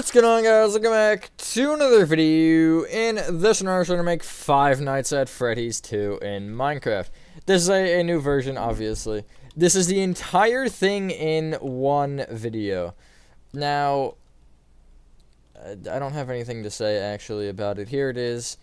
What's going on, guys? Welcome back to another video. In this one, I'm going to make Five Nights at Freddy's 2 in Minecraft. This is a new version, obviously. This is the entire thing in one video. Now, I don't have anything to say, actually, about it. Here it is.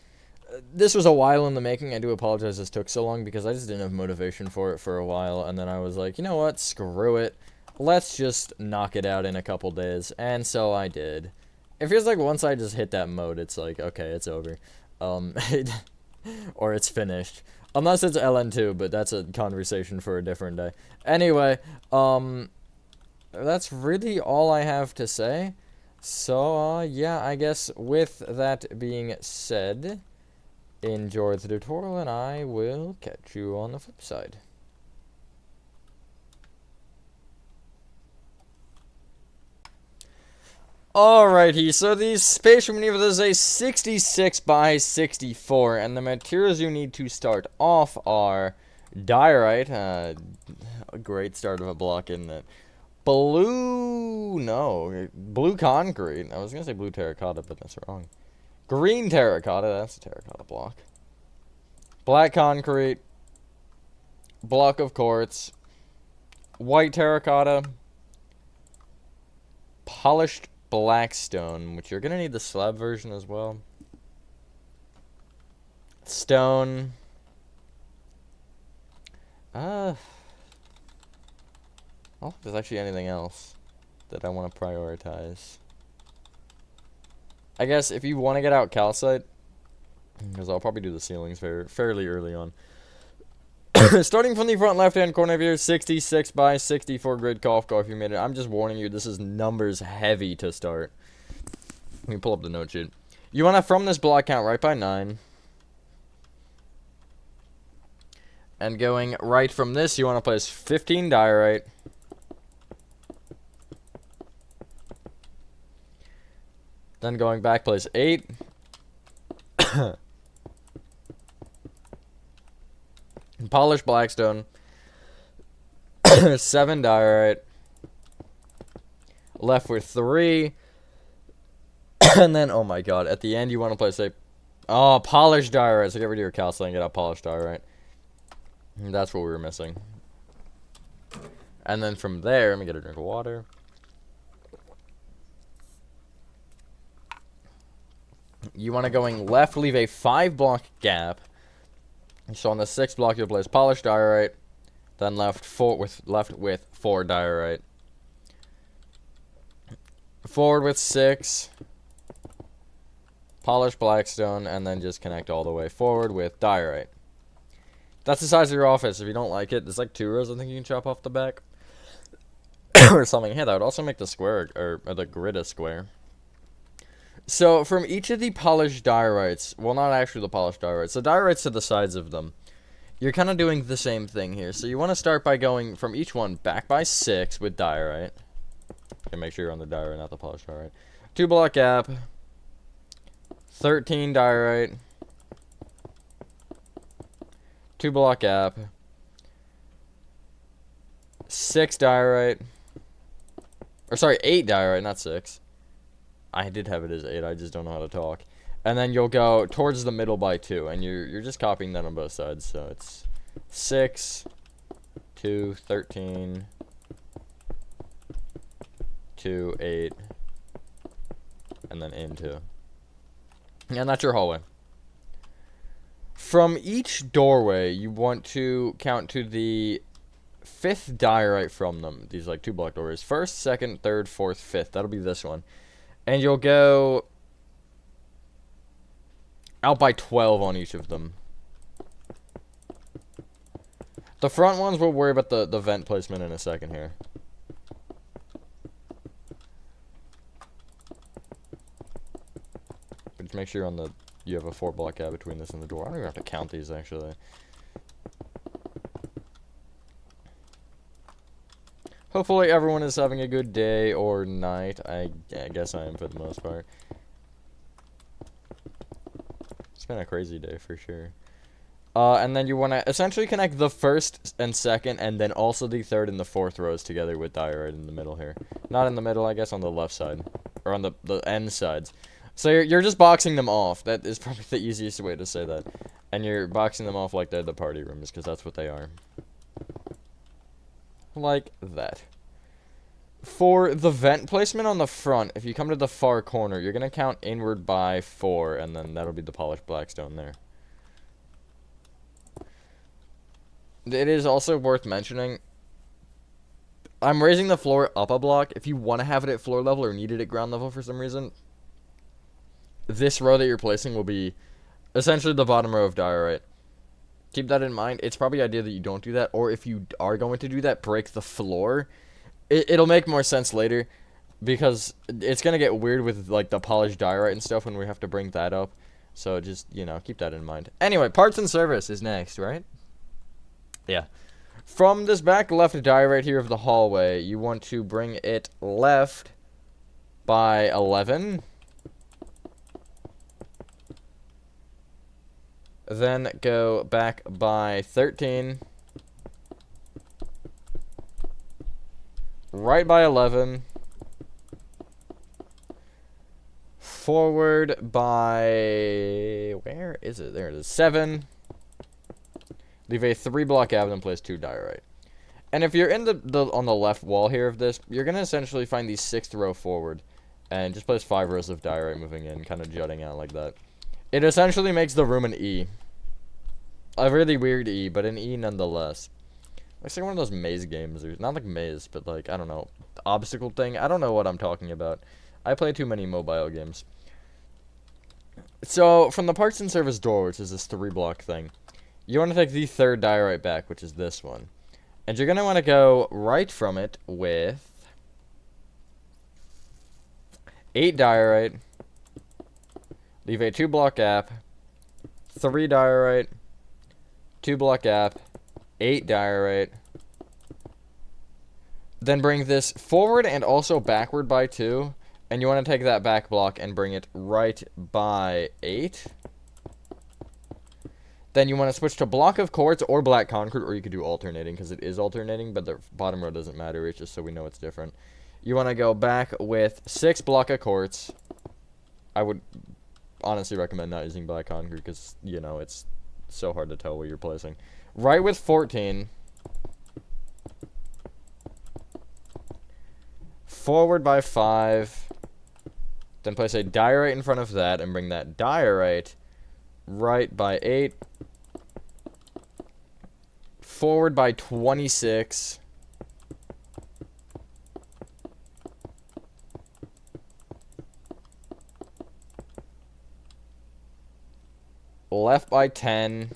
This was a while in the making. I do apologize this took so long, because I just didn't have motivation for it for a while. And then I was like, you know what? Screw it. Let's just knock it out in a couple days, and so I did. It feels like once I just hit that mode, it's like, okay, it's over. Or it's finished. Unless it's LN2, but that's a conversation for a different day. Anyway, that's really all I have to say. So, yeah, I guess with that being said, enjoy the tutorial, and I will catch you on the flip side. Alrighty, so the space we need for this is a 66 by 64, and the materials you need to start off are diorite, a great start of a block, isn't it? Blue concrete. I was gonna say blue terracotta, but that's wrong. Green terracotta, that's a terracotta block. Black concrete, block of quartz, white terracotta, polished blackstone, which you're gonna need the slab version as well. Stone. I don't think there's actually anything else that I want to prioritize. I guess if you want to get out calcite, because I'll probably do the ceilings fairly early on. Starting from the front left-hand corner of your 66 by 64 grid golf if you made it. I'm just warning you, this is numbers heavy to start. Let me pull up the note sheet. You want to, from this block, count right by 9. And going right from this, you want to place 15 diorite. Then going back, place 8. Polished blackstone, 7 diorite, left with 3, and then, oh my god, at the end you want to place a, polished diorite, so get rid of your calcite and get out polished diorite. And that's what we were missing. And then from there, let me get a drink of water. You want to going left, leave a 5 block gap. So on the 6th block, you'll place polished diorite, then left with 4 diorite. Forward with 6, polished blackstone, and then just connect all the way forward with diorite. That's the size of your office. If you don't like it, there's like 2 rows I think you can chop off the back. Or something. Hey, that would also make the square, or the grid a square. So, from each of the polished diorites, well, not actually the polished diorites, the diorites to the sides of them, you're kind of doing the same thing here. So, you want to start by going from each one back by 6 with diorite. And make sure you're on the diorite, not the polished diorite. 2 block gap, 13 diorite, 2 block gap, 6 diorite, or sorry, 8 diorite, not 6. I did have it as 8, I just don't know how to talk. And then you'll go towards the middle by 2, and you're just copying that on both sides. So it's 6, 2, 13, 2, 8, and then into. And that's your hallway. From each doorway, you want to count to the 5th diorite from them. These like 2 block doorways. 1st, 2nd, 3rd, 4th, 5th. That'll be this one. And you'll go out by 12 on each of them. The front ones, we'll worry about the vent placement in a second here. But just make sure you have a 4 block gap between this and the door. I don't even have to count these, actually. Hopefully everyone is having a good day or night. I guess I am for the most part. It's been a crazy day for sure. And then you want to essentially connect the 1st and 2nd, and then also the 3rd and the 4th rows together with diorite in the middle here. Not in the middle, I guess, on the left side. or on the end sides. So you're just boxing them off. That is probably the easiest way to say that. And you're boxing them off like they're the party rooms, because that's what they are. Like that. For the vent placement on the front, if you come to the far corner, you're going to count inward by 4, and then that'll be the polished blackstone there. It is also worth mentioning, I'm raising the floor up a block. If you want to have it at floor level or need it at ground level for some reason, this row that you're placing will be essentially the bottom row of diorite. Keep that in mind. It's probably the idea that you don't do that, or if you are going to do that, break the floor. It'll make more sense later, because it's going to get weird with, like, the polished diorite and stuff when we have to bring that up. So just, you know, keep that in mind. Anyway, parts and service is next, right? Yeah. From this back left diorite here of the hallway, you want to bring it left by 11. Then go back by 13. Right by 11. Forward by... where is it? There it is. 7. Leave a 3-block gap and then place 2 diorite. And if you're in on the left wall here of this, you're going to essentially find the 6th row forward. And just place 5 rows of diorite moving in, kind of jutting out like that. It essentially makes the room an E. A really weird E, but an E nonetheless. Looks like one of those maze games. Or not like maze, but like, I don't know, obstacle thing. I don't know what I'm talking about. I play too many mobile games. So, from the parts and service door, which is this 3-block thing, you want to take the 3rd diorite back, which is this one. And you're going to want to go right from it with 8 diorite. Leave a 2-block gap. 3 diorite. 2-block gap. 8 diorite. Then bring this forward and also backward by 2. And you want to take that back block and bring it right by 8. Then you want to switch to block of quartz or black concrete, or you could do alternating, because it is alternating, but the bottom row doesn't matter. It's just so we know it's different. You want to go back with 6 block of quartz. I would honestly recommend not using black concrete, because, you know, it's so hard to tell where you're placing. Right with 14. Forward by 5. Then place a diorite in front of that and bring that diorite right by 8. Forward by 26. Left by 10.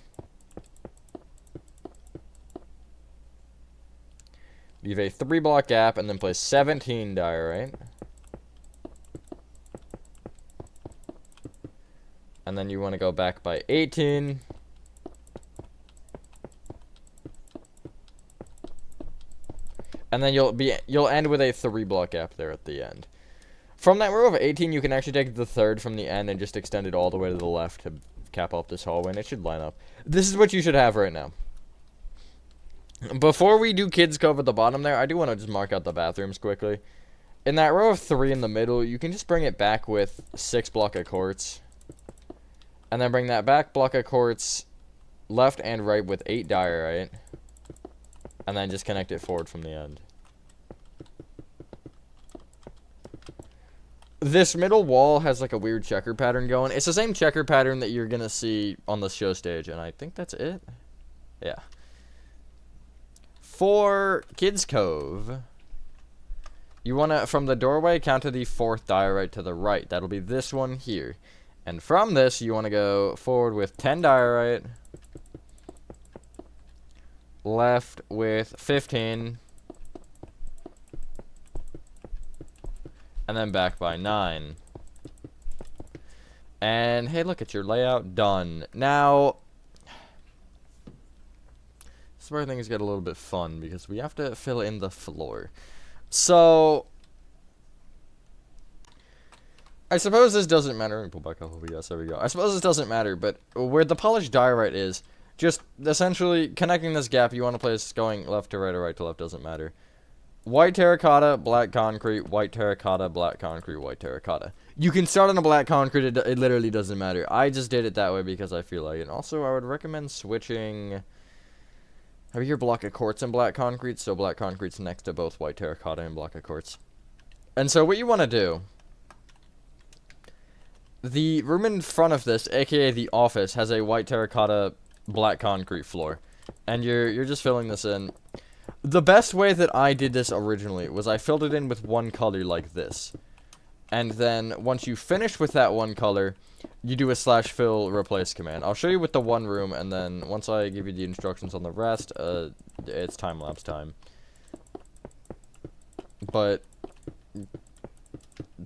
Leave a 3-block gap and then place 17 diorite. And then you want to go back by 18. And then you'll end with a 3-block gap there at the end. From that row of 18, you can actually take the 3rd from the end and just extend it all the way to the left to cap up this hallway, and it should line up. This is what you should have right now. Before we do Kids Cove at the bottom there, I do want to just mark out the bathrooms quickly. In that row of 3 in the middle, you can just bring it back with 6 block of quartz. And then bring that back block of quartz left and right with 8 diorite. And then just connect it forward from the end. This middle wall has like a weird checker pattern going. It's the same checker pattern that you're going to see on the show stage. And I think that's it. Yeah. For Kids Cove, you want to, from the doorway, count to the 4th diorite to the right. That'll be this one here. And from this, you want to go forward with 10 diorite. Left with 15. And then back by 9. And hey, look at your layout done. Now, this is where things get a little bit fun, because we have to fill in the floor. So, I suppose this doesn't matter. Let me pull back up OBS. There we go. I suppose this doesn't matter, but where the polished diorite is, just essentially connecting this gap, you want to place going left to right or right to left, doesn't matter. white terracotta, black concrete, white terracotta, black concrete, white terracotta. You can start on a black concrete, it literally doesn't matter. I just did it that way because I feel like it. Also, I would recommend switching... Have your block of quartz and black concrete, so black concrete's next to both white terracotta and block of quartz. And so what you want to do... The room in front of this, aka the office, has a white terracotta, black concrete floor. And you're just filling this in. The best way that I did this originally was I filled it in with one color like this. And then once you finish with that one color, you do a /fill replace command. I'll show you with the one room, and then once I give you the instructions on the rest, it's time-lapse time. But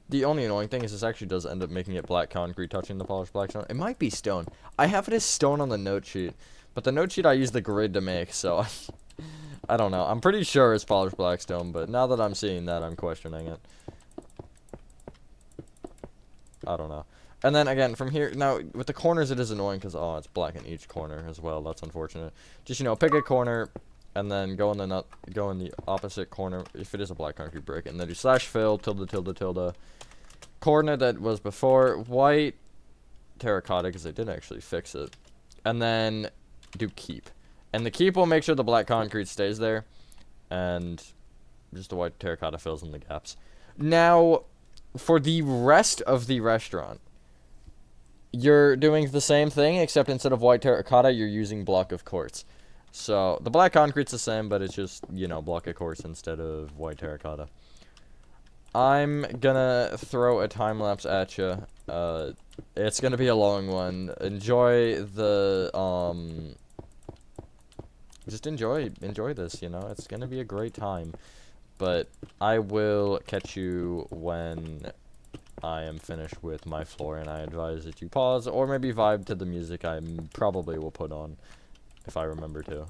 the only annoying thing is this actually does end up making it black concrete touching the polished black stone. It might be stone. I have it as stone on the note sheet, but the note sheet I use the grid to make, so I don't know. I'm pretty sure it's polished black stone, but now that I'm seeing that, I'm questioning it. I don't know. And then again, from here, now with the corners it is annoying because, oh, it's black in each corner as well. That's unfortunate. Just, you know, pick a corner and then go in the opposite corner if it is a black concrete brick, and then do /fill, tilde, corner that was before, white terracotta, because they did actually fix it, and then do keep. And the keep will make sure the black concrete stays there, and just the white terracotta fills in the gaps. Now, for the rest of the restaurant, you're doing the same thing, except instead of white terracotta, you're using block of quartz. So, the black concrete's the same, but it's just, you know, block of quartz instead of white terracotta. I'm gonna throw a time-lapse at you. It's gonna be a long one. Enjoy the, just enjoy this, you know? It's gonna be a great time. But I will catch you when I am finished with my floor, and I advise that you pause, or maybe vibe to the music I probably will put on, if I remember to.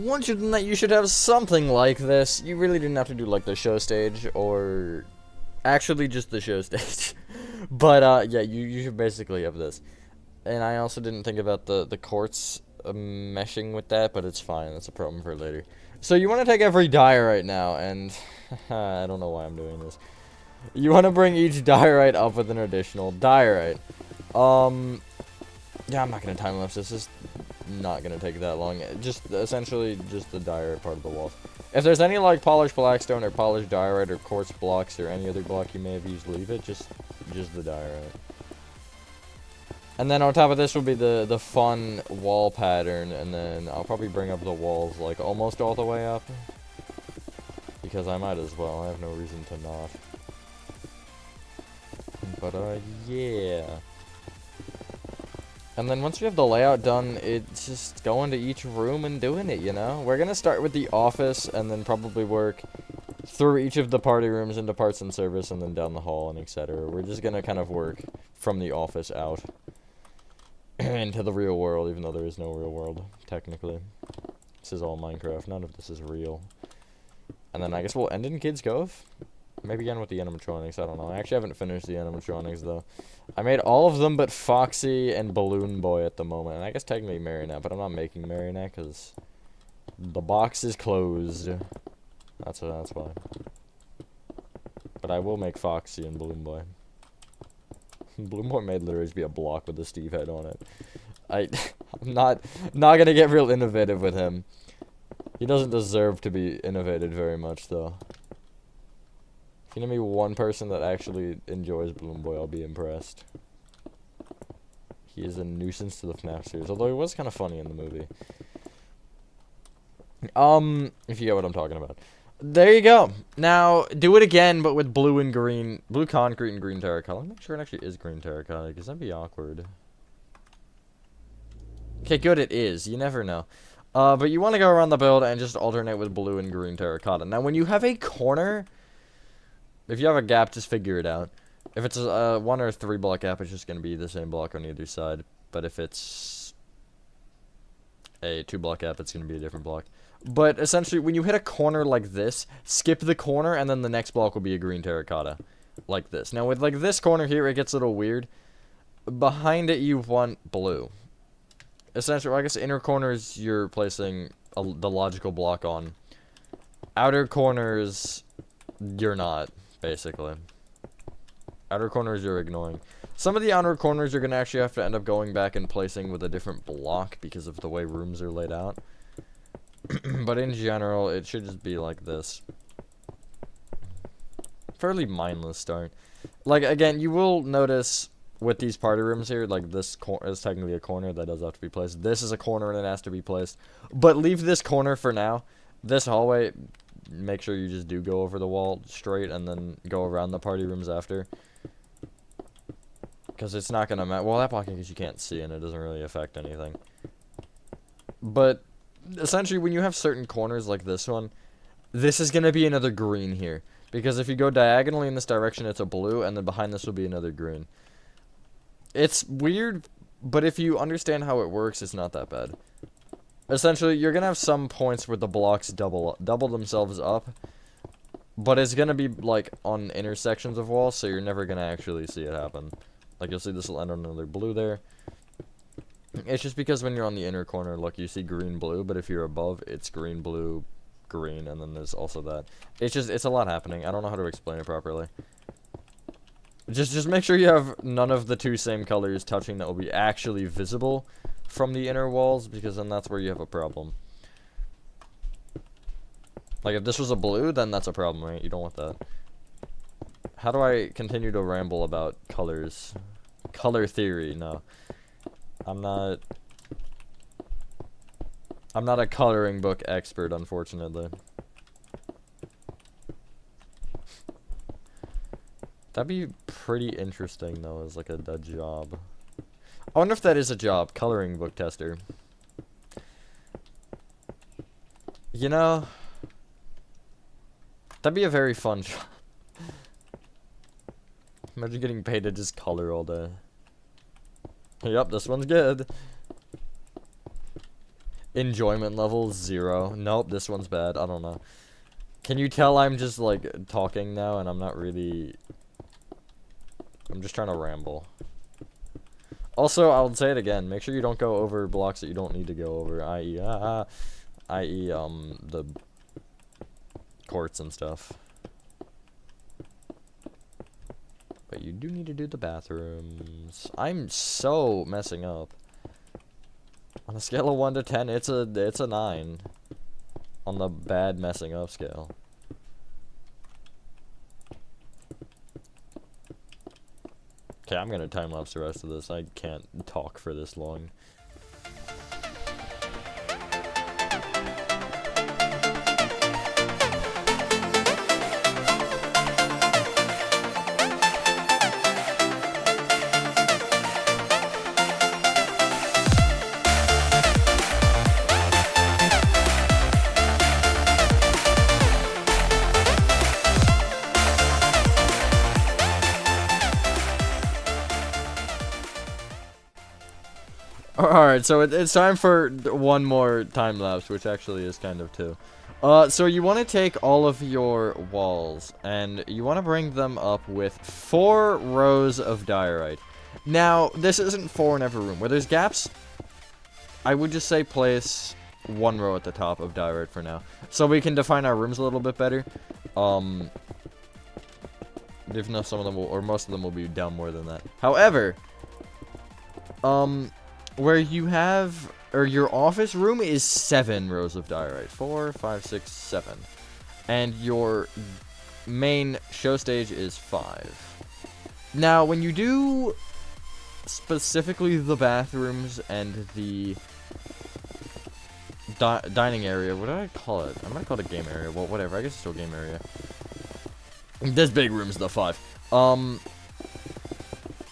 Once you've done that, you should have something like this. You really didn't have to do like the show stage, or actually just the show stage. But yeah, you should basically have this. And I also didn't think about the quartz meshing with that, but it's fine. That's a problem for later. So you want to take every diorite now, and I don't know why I'm doing this. You want to bring each diorite up with an additional diorite. Yeah, I'm not going to time lapse this. This is not going to take that long. Just, essentially, just the diorite part of the walls. If there's any, like, polished blackstone or polished diorite or quartz blocks or any other block you may have used, leave it. Just the diorite. And then on top of this will be the fun wall pattern, and then I'll probably bring up the walls, like, almost all the way up. Because I might as well. I have no reason to not. But, yeah. And then once we have the layout done, it's just going to each room and doing it, you know? We're gonna start with the office, and then probably work through each of the party rooms into parts and service, and then down the hall, and etc. We're just gonna kind of work from the office out into the real world, even though there is no real world, technically. This is all Minecraft. None of this is real. And then I guess we'll end in Kids Cove. Maybe end with the animatronics, I don't know. I actually haven't finished the animatronics, though. I made all of them but Foxy and Balloon Boy at the moment. And I guess technically Marionette, but I'm not making Marionette because the box is closed. That's why. But I will make Foxy and Balloon Boy. Balloon Boy may literally just be a block with a Steve head on it. I'm not gonna get real innovative with him. He doesn't deserve to be innovated very much, though. If you know me one person that actually enjoys Balloon Boy, I'll be impressed. He is a nuisance to the FNAF series, although he was kind of funny in the movie. If you get what I'm talking about. There you go. Now, do it again, but with blue and green, blue concrete and green terracotta. Let me make sure it actually is green terracotta, because that'd be awkward. Okay, good, it is. You never know. But you want to go around the build and just alternate with blue and green terracotta. Now, when you have a corner, if you have a gap, just figure it out. If it's a 1 or 3 block gap, it's just going to be the same block on either side. But if it's a 2 block gap, it's going to be a different block. But essentially, when you hit a corner like this, skip the corner, and then the next block will be a green terracotta. Like this. Now, with like this corner here, it gets a little weird. Behind it, you want blue. Essentially, I guess inner corners, you're placing the logical block on. Outer corners, you're not, basically. Outer corners, you're ignoring. Some of the outer corners, you're going to actually have to end up going back and placing with a different block because of the way rooms are laid out. But in general, it should just be like this. Fairly mindless start. Like, again, you will notice with these party rooms here, like this is technically a corner that does have to be placed. This is a corner and it has to be placed. But leave this corner for now. This hallway, make sure you just do go over the wall straight and then go around the party rooms after. Because it's not going to matter. Well, that blocking because you can't see and it doesn't really affect anything. But essentially, when you have certain corners like this one, this is going to be another green here. Because if you go diagonally in this direction, it's a blue, and then behind this will be another green. It's weird, but if you understand how it works, it's not that bad. Essentially, you're going to have some points where the blocks double themselves up. But it's going to be, like, on intersections of walls, so you're never going to actually see it happen. Like, you'll see this will end on another blue there. It's just because when you're on the inner corner, look, you see green, blue, but if you're above, it's green, blue, green, and then there's also that. It's just, it's a lot happening. I don't know how to explain it properly. Just make sure you have none of the two same colors touching that will be actually visible from the inner walls, because then that's where you have a problem. Like, if this was a blue, then that's a problem, right? You don't want that. How do I continue to ramble about colors? Color theory, no. I'm not a coloring book expert, unfortunately. That'd be pretty interesting, though, as like a job. I wonder if that is a job, coloring book tester. You know, that'd be a very fun job. Imagine getting paid to just color all day. Yep, this one's good. Enjoyment level 0. Nope, this one's bad. I don't know. Can you tell I'm just, like, talking now and I'm not really... I'm just trying to ramble. Also, I'll say it again. Make sure you don't go over blocks that you don't need to go over, i.e., the courts and stuff. But you do need to do the bathrooms. I'm so messing up. On a scale of 1 to 10, it's a 9. On the bad messing up scale. Okay, I'm gonna time-lapse the rest of this. I can't talk for this long. Alright, so it's time for one more time lapse, which actually is kind of two. So you want to take all of your walls, and you want to bring them up with 4 rows of diorite. Now, this isn't 4 in every room. Where there's gaps, I would just say place 1 row at the top of diorite for now. So we can define our rooms a little bit better. Even though some of them will, or most of them will be down more than that. However, where you have, or your office room is 7 rows of diorite. 4, 5, 6, 7. And your main show stage is 5. Now, when you do specifically the bathrooms and the dining area, what do I call it? I'm gonna call it a game area. Well, whatever. I guess it's still a game area. This big room is the 5.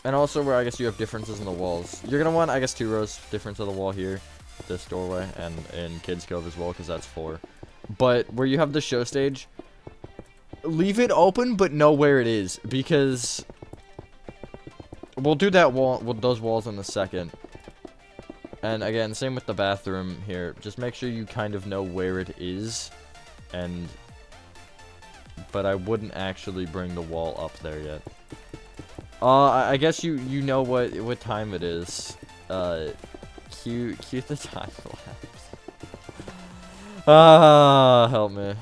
And also where I guess you have differences in the walls. You're gonna want, I guess, 2 rows difference of the wall here, this doorway, and in Kids Cove as well, because that's 4. But where you have the show stage, leave it open, but know where it is, because we'll do that wall with those walls in a second. And again, same with the bathroom here. Just make sure you kind of know where it is, but I wouldn't actually bring the wall up there yet. I guess you know what time it is. Cue the time lapse. Help me.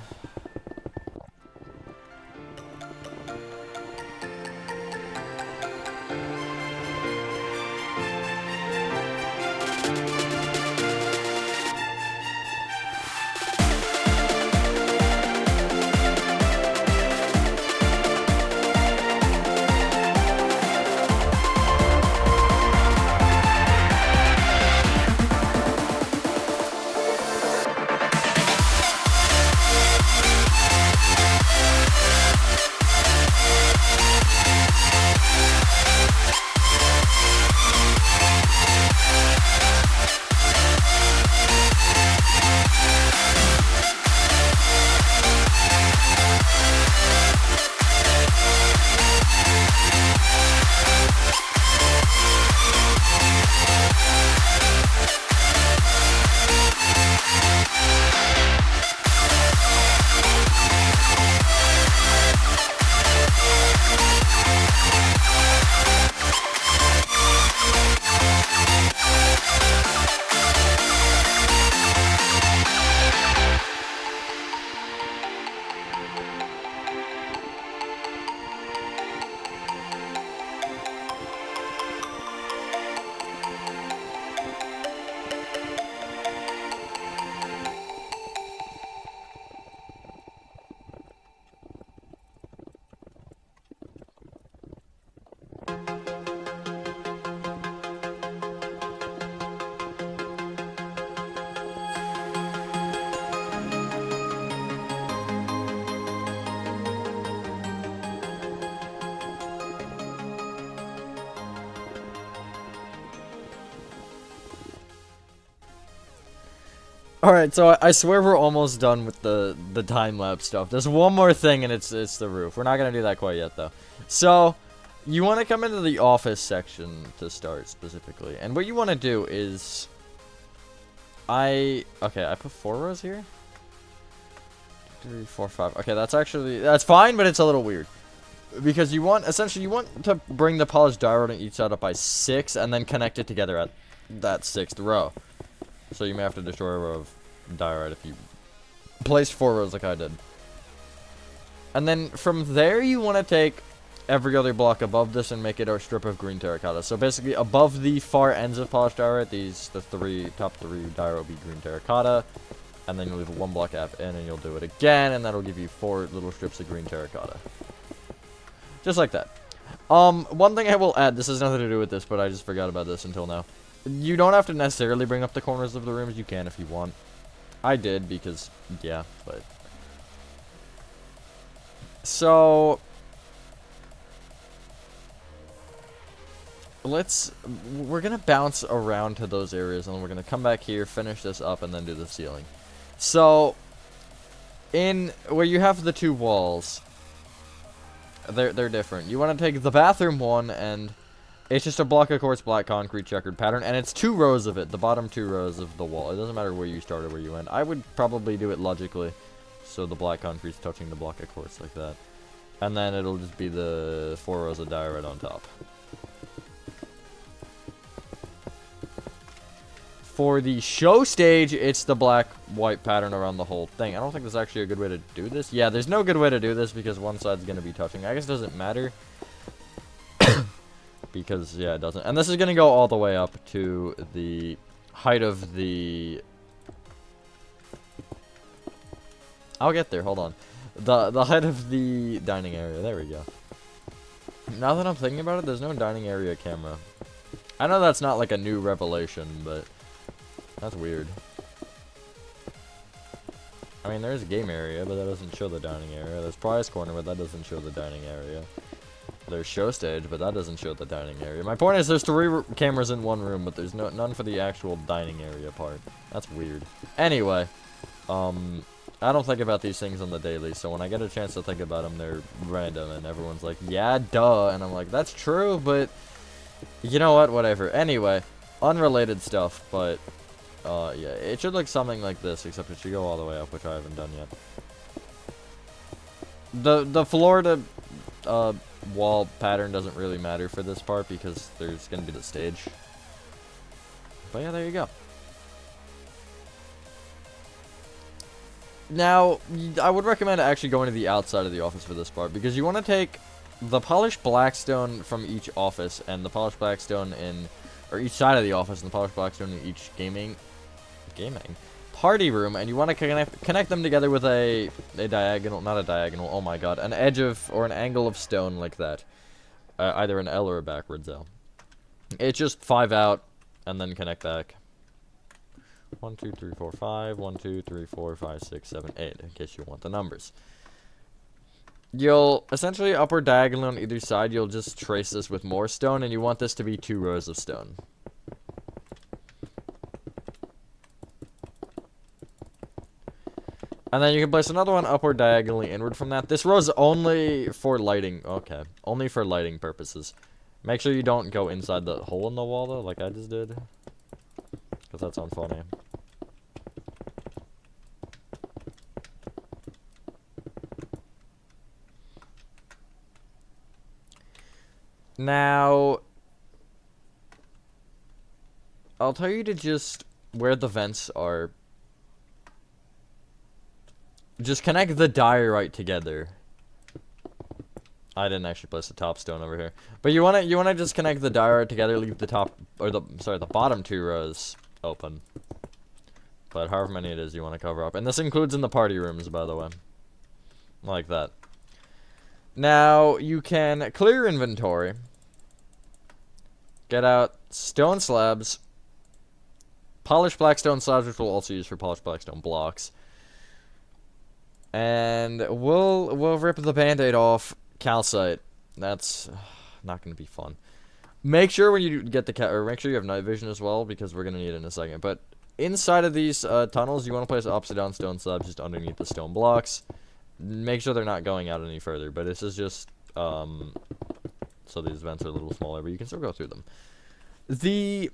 Alright, so I swear we're almost done with the time-lapse stuff. There's one more thing, and it's the roof. We're not going to do that quite yet, though. So, you want to come into the office section to start, specifically. And what you want to do is... Okay, I put 4 rows here? 3, 4, 5. Okay, that's fine, but it's a little weird. Because essentially, you want to bring the polished diorite on each side up by 6, and then connect it together at that 6th row. So you may have to destroy a row of diorite if you place 4 rows like I did. And then from there, you want to take every other block above this and make it a strip of green terracotta. So basically, above the far ends of polished diorite, the top three diorite will be green terracotta. And then you'll leave a 1 block gap in, and you'll do it again, and that'll give you 4 little strips of green terracotta. Just like that. One thing I will add, this has nothing to do with this, but I just forgot about this until now. You don't have to necessarily bring up the corners of the rooms. You can if you want. I did because, yeah, but... So... We're gonna bounce around to those areas, and we're gonna come back here, finish this up, and then do the ceiling. So, in where you have the 2 walls, they're different. You want to take the bathroom one, and it's just a block of quartz black concrete checkered pattern, and it's 2 rows of it, the bottom 2 rows of the wall. It doesn't matter where you start or where you end. I would probably do it logically, so the black concrete's touching the block of quartz like that. And then it'll just be the 4 rows of diorite on top. For the show stage, it's the black-white pattern around the whole thing. I don't think there's actually a good way to do this. Yeah, there's no good way to do this because one side's going to be touching. I guess it doesn't matter. Because, yeah, it doesn't. And this is going to go all the way up to the height of the... I'll get there, hold on. The height of the dining area. There we go. Now that I'm thinking about it, there's no dining area camera. I know that's not like a new revelation, but... That's weird. I mean, there's a game area, but that doesn't show the dining area. There's prize corner, but that doesn't show the dining area. There's show stage, but that doesn't show the dining area. My point is there's 3 cameras in 1 room, but there's none for the actual dining area part. That's weird. Anyway, I don't think about these things on the daily, so when I get a chance to think about them, they're random, and everyone's like, yeah, duh, and I'm like, that's true, but you know what, whatever. Anyway, unrelated stuff, but... yeah, it should look something like this, except it should go all the way up, which I haven't done yet. The floor to wall pattern doesn't really matter for this part because there's gonna be the stage. But yeah, there you go. Now, I would recommend actually going to the outside of the office for this part because you want to take the polished blackstone from each office and the polished blackstone in, or each side of the office and the polished blackstone in each gaming party room, and you want to connect them together with a diagonal, not a diagonal, oh my god, an edge of, or an angle of stone like that. Either an L or a backwards L. It's just 5 out, and then connect back. 1, 2, 3, 4, 5, 1, 2, 3, 4, 5, 6, 7, 8, in case you want the numbers. You'll, essentially upward diagonal on either side, you'll just trace this with more stone, and you want this to be 2 rows of stone. And then you can place another one upward diagonally inward from that. This row's only for lighting. Okay. Only for lighting purposes. Make sure you don't go inside the hole in the wall, though, like I just did. Because that's unfunny. Now, I'll tell you to just, where the vents are, just connect the diorite together. I didn't actually place the top stone over here. But you wanna just connect the diorite together, leave the top, or the bottom 2 rows open. But however many it is you want to cover up. And this includes in the party rooms, by the way. Like that. Now, you can clear inventory. Get out stone slabs. Polished black stone slabs, which we'll also use for polished black stone blocks. And we'll rip the band-aid off calcite. That's not going to be fun. Make sure when you get the or make sure you have night vision as well, because we're going to need it in a second. But inside of these tunnels, you want to place upside down stone slabs just underneath the stone blocks. Make sure they're not going out any further. But this is just so these vents are a little smaller, but you can still go through them. The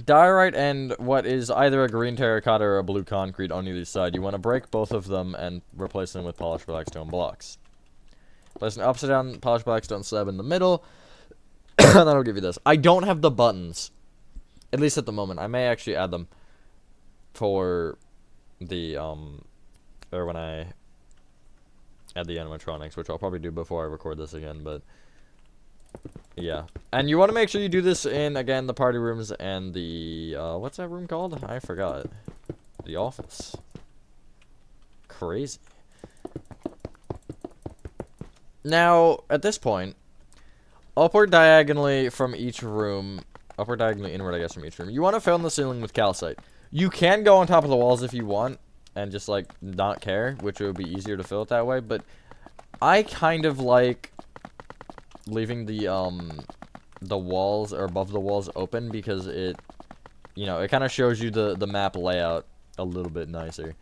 diorite and what is either a green terracotta or a blue concrete on either side, you want to break both of them and replace them with polished blackstone blocks. Place an upside down polished blackstone slab in the middle, and that'll give you this. I don't have the buttons, at least at the moment. I may actually add them for the or when I add the animatronics, which I'll probably do before I record this again, but yeah. And you want to make sure you do this in, again, the party rooms and the, what's that room called? I forgot. The office. Crazy. Now, at this point, upward diagonally from each room, upward diagonally inward, I guess, from each room, you want to fill in the ceiling with calcite. You can go on top of the walls if you want, and just, like, not care, which would be easier to fill it that way, but I kind of like leaving the walls, or above the walls, open, because it, you know, it kind of shows you the map layout a little bit nicer.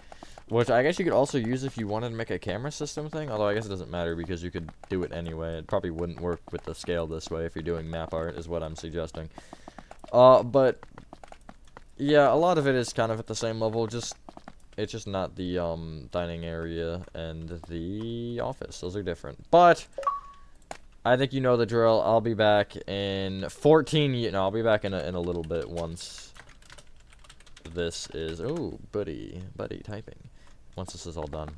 Which I guess you could also use if you wanted to make a camera system thing, although I guess it doesn't matter because you could do it anyway. It probably wouldn't work with the scale this way if you're doing map art, is what I'm suggesting. But yeah, a lot of it is kind of at the same level, it's just not the dining area and the office. Those are different. But I think you know the drill. I'll be back in 14 years. No, I'll be back in a little bit once this is, oh, buddy typing. Once this is all done.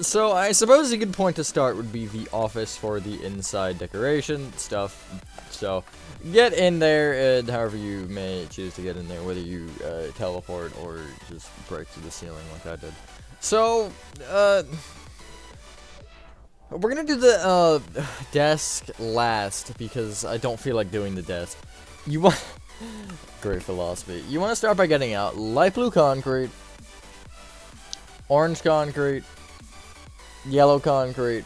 So, I suppose a good point to start would be the office for the inside decoration stuff. So, get in there, and however you may choose to get in there, whether you teleport or just break through the ceiling like I did. So, we're gonna do the desk last, because I don't feel like doing the desk. You want... Great philosophy. You want to start by getting out light blue concrete, orange concrete, yellow concrete,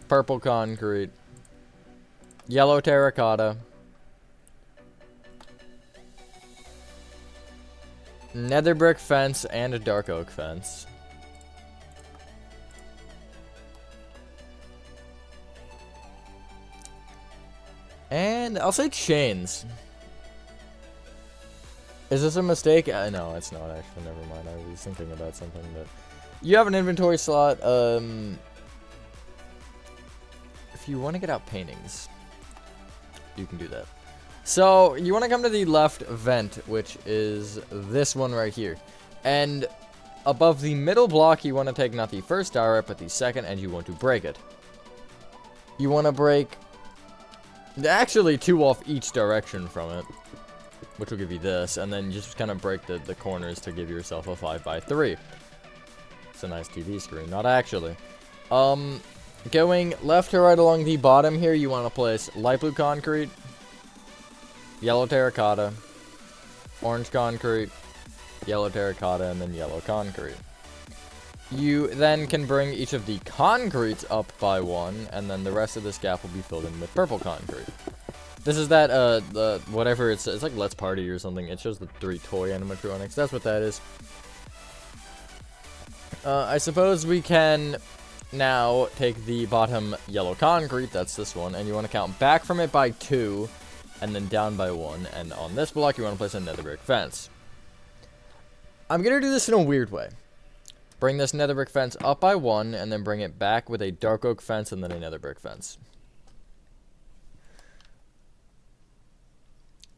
purple concrete, yellow terracotta, nether brick fence, and a dark oak fence. And I'll say chains. Is this a mistake? No, it's not actually. Never mind. I was thinking about something that... You have an inventory slot. If you want to get out paintings, you can do that. So, you want to come to the left vent, which is this one right here. And above the middle block, you want to take not the first star up, but the second, and you want to break it. You want to break... Actually, 2 off each direction from it, which will give you this, and then just kind of break the corners to give yourself a 5x3. It's a nice TV screen. Not actually. Going left to right along the bottom here, you want to place light blue concrete, yellow terracotta, orange concrete, yellow terracotta, and then yellow concrete. You then can bring each of the concretes up by 1, and then the rest of this gap will be filled in with purple concrete. This is that, whatever it's like Let's Party or something. It shows the 3 toy animatronics. That's what that is. I suppose we can now take the bottom yellow concrete, that's this one, and you want to count back from it by 2, and then down by 1, and on this block you want to place a nether brick fence. I'm going to do this in a weird way. Bring this nether brick fence up by 1, and then bring it back with a dark oak fence and then a nether brick fence.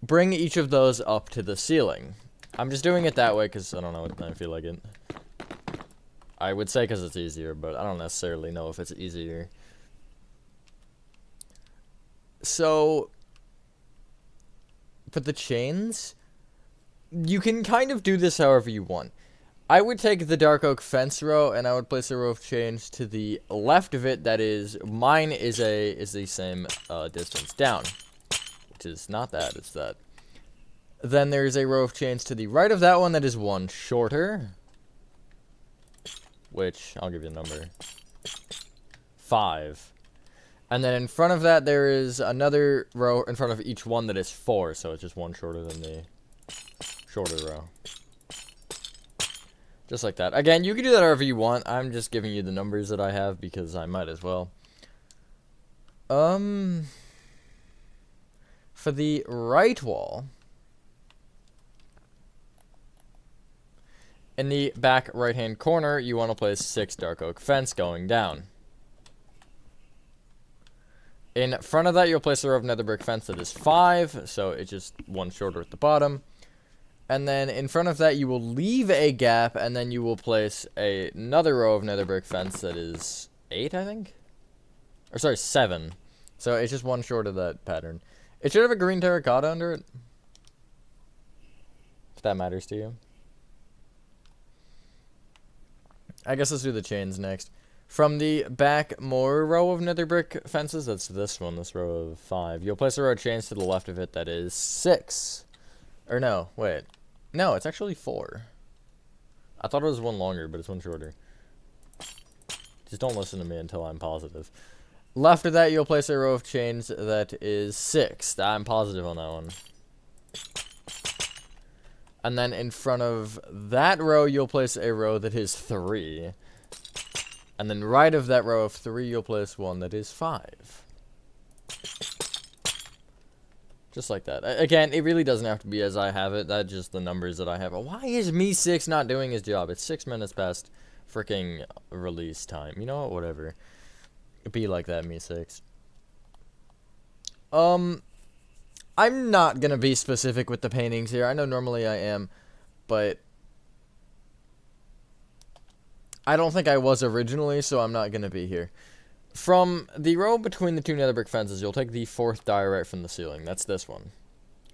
Bring each of those up to the ceiling. I'm just doing it that way because I don't know, I feel like it. I would say because it's easier, but I don't necessarily know if it's easier. So, for the chains, you can kind of do this however you want. I would take the dark oak fence row, and I would place a row of chains to the left of it. That is, mine is the same distance down, which is not that, it's that. Then there's a row of chains to the right of that one that is one shorter, which I'll give you a number, 5. And then in front of that there is another row in front of each one that is 4, so it's just one shorter than the shorter row. Just like that. Again, you can do that however you want. I'm just giving you the numbers that I have because I might as well. For the right wall, in the back right-hand corner, you want to place 6 dark oak fence going down. In front of that, you'll place a row of nether brick fence that is 5, so it's just one shorter at the bottom. And then in front of that, you will leave a gap, and then you will place another row of nether brick fence that is 8, I think? Or sorry, 7. So it's just one short of that pattern. It should have a green terracotta under it, if that matters to you. I guess let's do the chains next. From the back more row of nether brick fences, that's this one, this row of 5, you'll place a row of chains to the left of it that is 6. Or no, wait. No, it's actually 4. I thought it was one longer, but it's one shorter. Just don't listen to me until I'm positive. Left of that, you'll place a row of chains that is 6. I'm positive on that one. And then in front of that row, you'll place a row that is 3. And then right of that row of 3, you'll place one that is 5. Just like that. Again, it really doesn't have to be as I have it. That's just the numbers that I have. Why is Me6 not doing his job? It's 6 minutes past freaking release time. You know what? Whatever. Be like that, Me6. I'm not gonna be specific with the paintings here. I know normally I am, but I don't think I was originally, so I'm not gonna be here. From the row between the 2 nether brick fences, you'll take the 4th diorite from the ceiling. That's this one.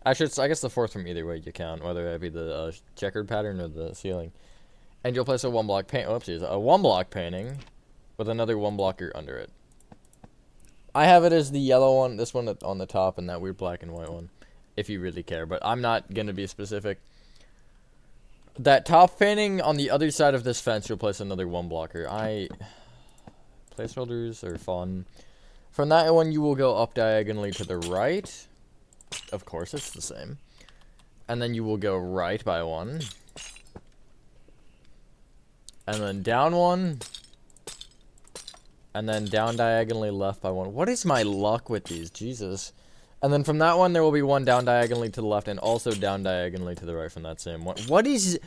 I guess the 4th from either way you count, whether it be the checkered pattern or the ceiling. And you'll place a 1-block paint. Oopsies, a 1-block painting with another 1-blocker under it. I have it as the yellow one, this one on the top, and that weird black and white one, if you really care. But I'm not gonna be specific. That top painting on the other side of this fence, you'll place another 1-blocker. Placeholders are fun. From that one, you will go up diagonally to the right. Of course, it's the same. And then you will go right by 1. And then down 1. And then down diagonally left by 1. What is my luck with these? Jesus. And then from that one, there will be 1 down diagonally to the left and also down diagonally to the right from that same one. What is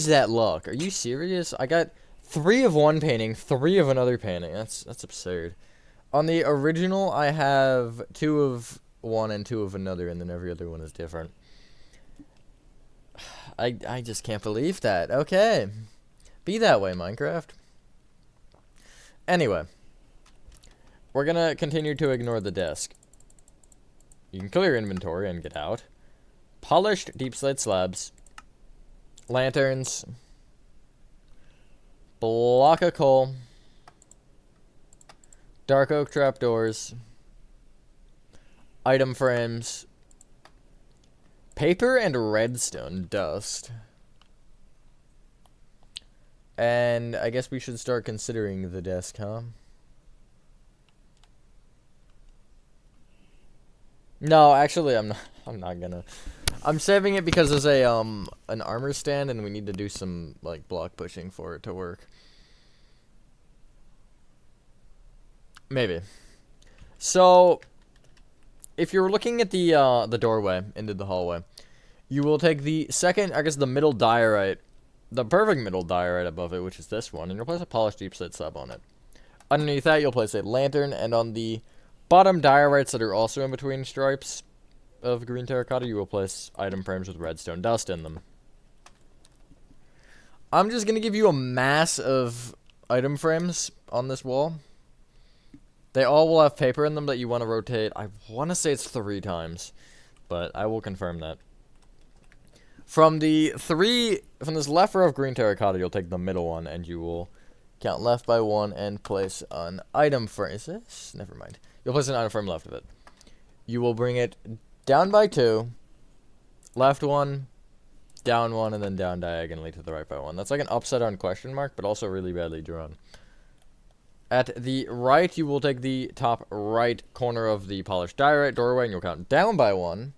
that luck? Are you serious? I got 3 of one painting, 3 of another painting. That's absurd. On the original, I have 2 of one and 2 of another, and then every other one is different. I just can't believe that. Okay. Be that way, Minecraft. Anyway. We're gonna continue to ignore the desk. You can clear your inventory and get out. Polished deep slate slabs. Lanterns. Block of coal. Dark oak trapdoors. Item frames. Paper and redstone dust. And I guess we should start considering the desk, huh? No, actually, I'm not gonna. I'm saving it because there's an armor stand, and we need to do some like block pushing for it to work. Maybe. So, if you're looking at the doorway into the hallway, you will take the second, I guess, the middle diorite, the perfect middle diorite above it, which is this one, and you'll place a polished deep slate slab on it. Underneath that, you'll place a lantern, and on the bottom diorites that are also in between stripes of green terracotta, you will place item frames with redstone dust in them. I'm just going to give you a mass of item frames on this wall. They all will have paper in them that you want to rotate. I want to say it's 3 times, but I will confirm that. From this left row of green terracotta, you'll take the middle one, and you will count left by 1 and place an item frame. Is this? Never mind. You'll place an item frame left of it. You will bring it down by 2, left 1, down 1, and then down diagonally to the right by 1. That's like an upside down question mark, but also really badly drawn. At the right, you will take the top right corner of the polished diorite doorway, and you'll count down by 1,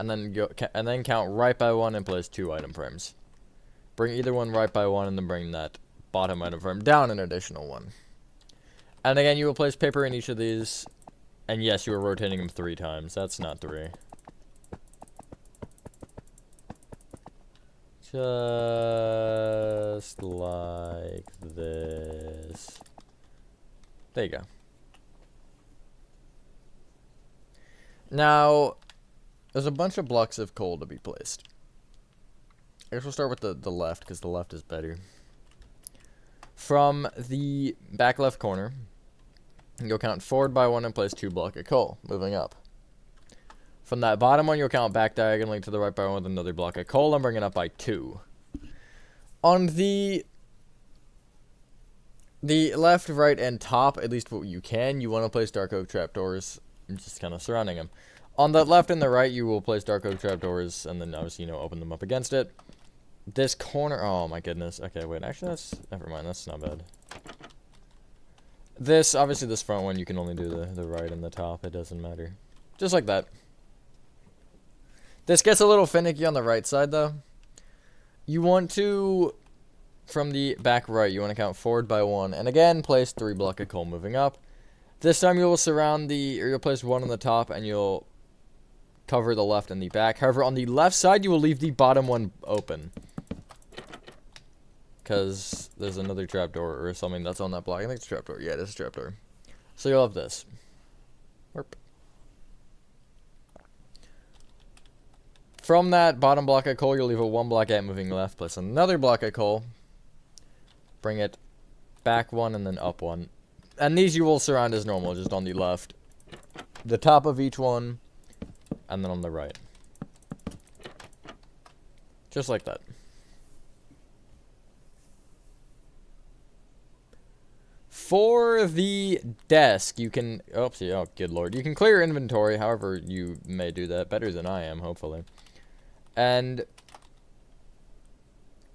and then count right by 1 and place 2 item frames. Bring either one right by 1, and then bring that bottom item frame down an additional 1. And again, you will place paper in each of these. And yes, you are rotating them 3 times. That's not 3. Just like this. There you go. Now, there's a bunch of blocks of coal to be placed. I guess we'll start with the left, because the left is better. From the back left corner, you'll count forward by 1 and place 2 blocks of coal, moving up. From that bottom one, you'll count back diagonally to the right by 1 with another block of coal and bring it up by 2. On the left, right, and top, at least what you can, you want to place dark oak trapdoors, just kind of surrounding them. On the left and the right, you will place dark oak trapdoors, and then obviously, open them up against it. This corner, oh my goodness. Okay, wait, actually, never mind, that's not bad. Obviously this front one, you can only do the right and the top. It doesn't matter. Just like that. This gets a little finicky on the right side, though. You want to, from the back right, you want to count forward by 1. And again, place 3 blocks of coal moving up. This time you will you'll place 1 on the top, and you'll cover the left and the back. However, on the left side, you will leave the bottom one open. Because there's another trapdoor or something that's on that block. I think it's a trapdoor. Yeah, it is a trapdoor. So you'll have this. Warp. From that bottom block of coal, you'll leave a 1 block gap moving left. Place another block of coal. Bring it back 1 and then up 1. And these you will surround as normal, just on the left. The top of each one. And then on the right. Just like that. For the desk, you can... Oopsie, oh, good lord. You can clear your inventory, however you may do that. Better than I am, hopefully. And...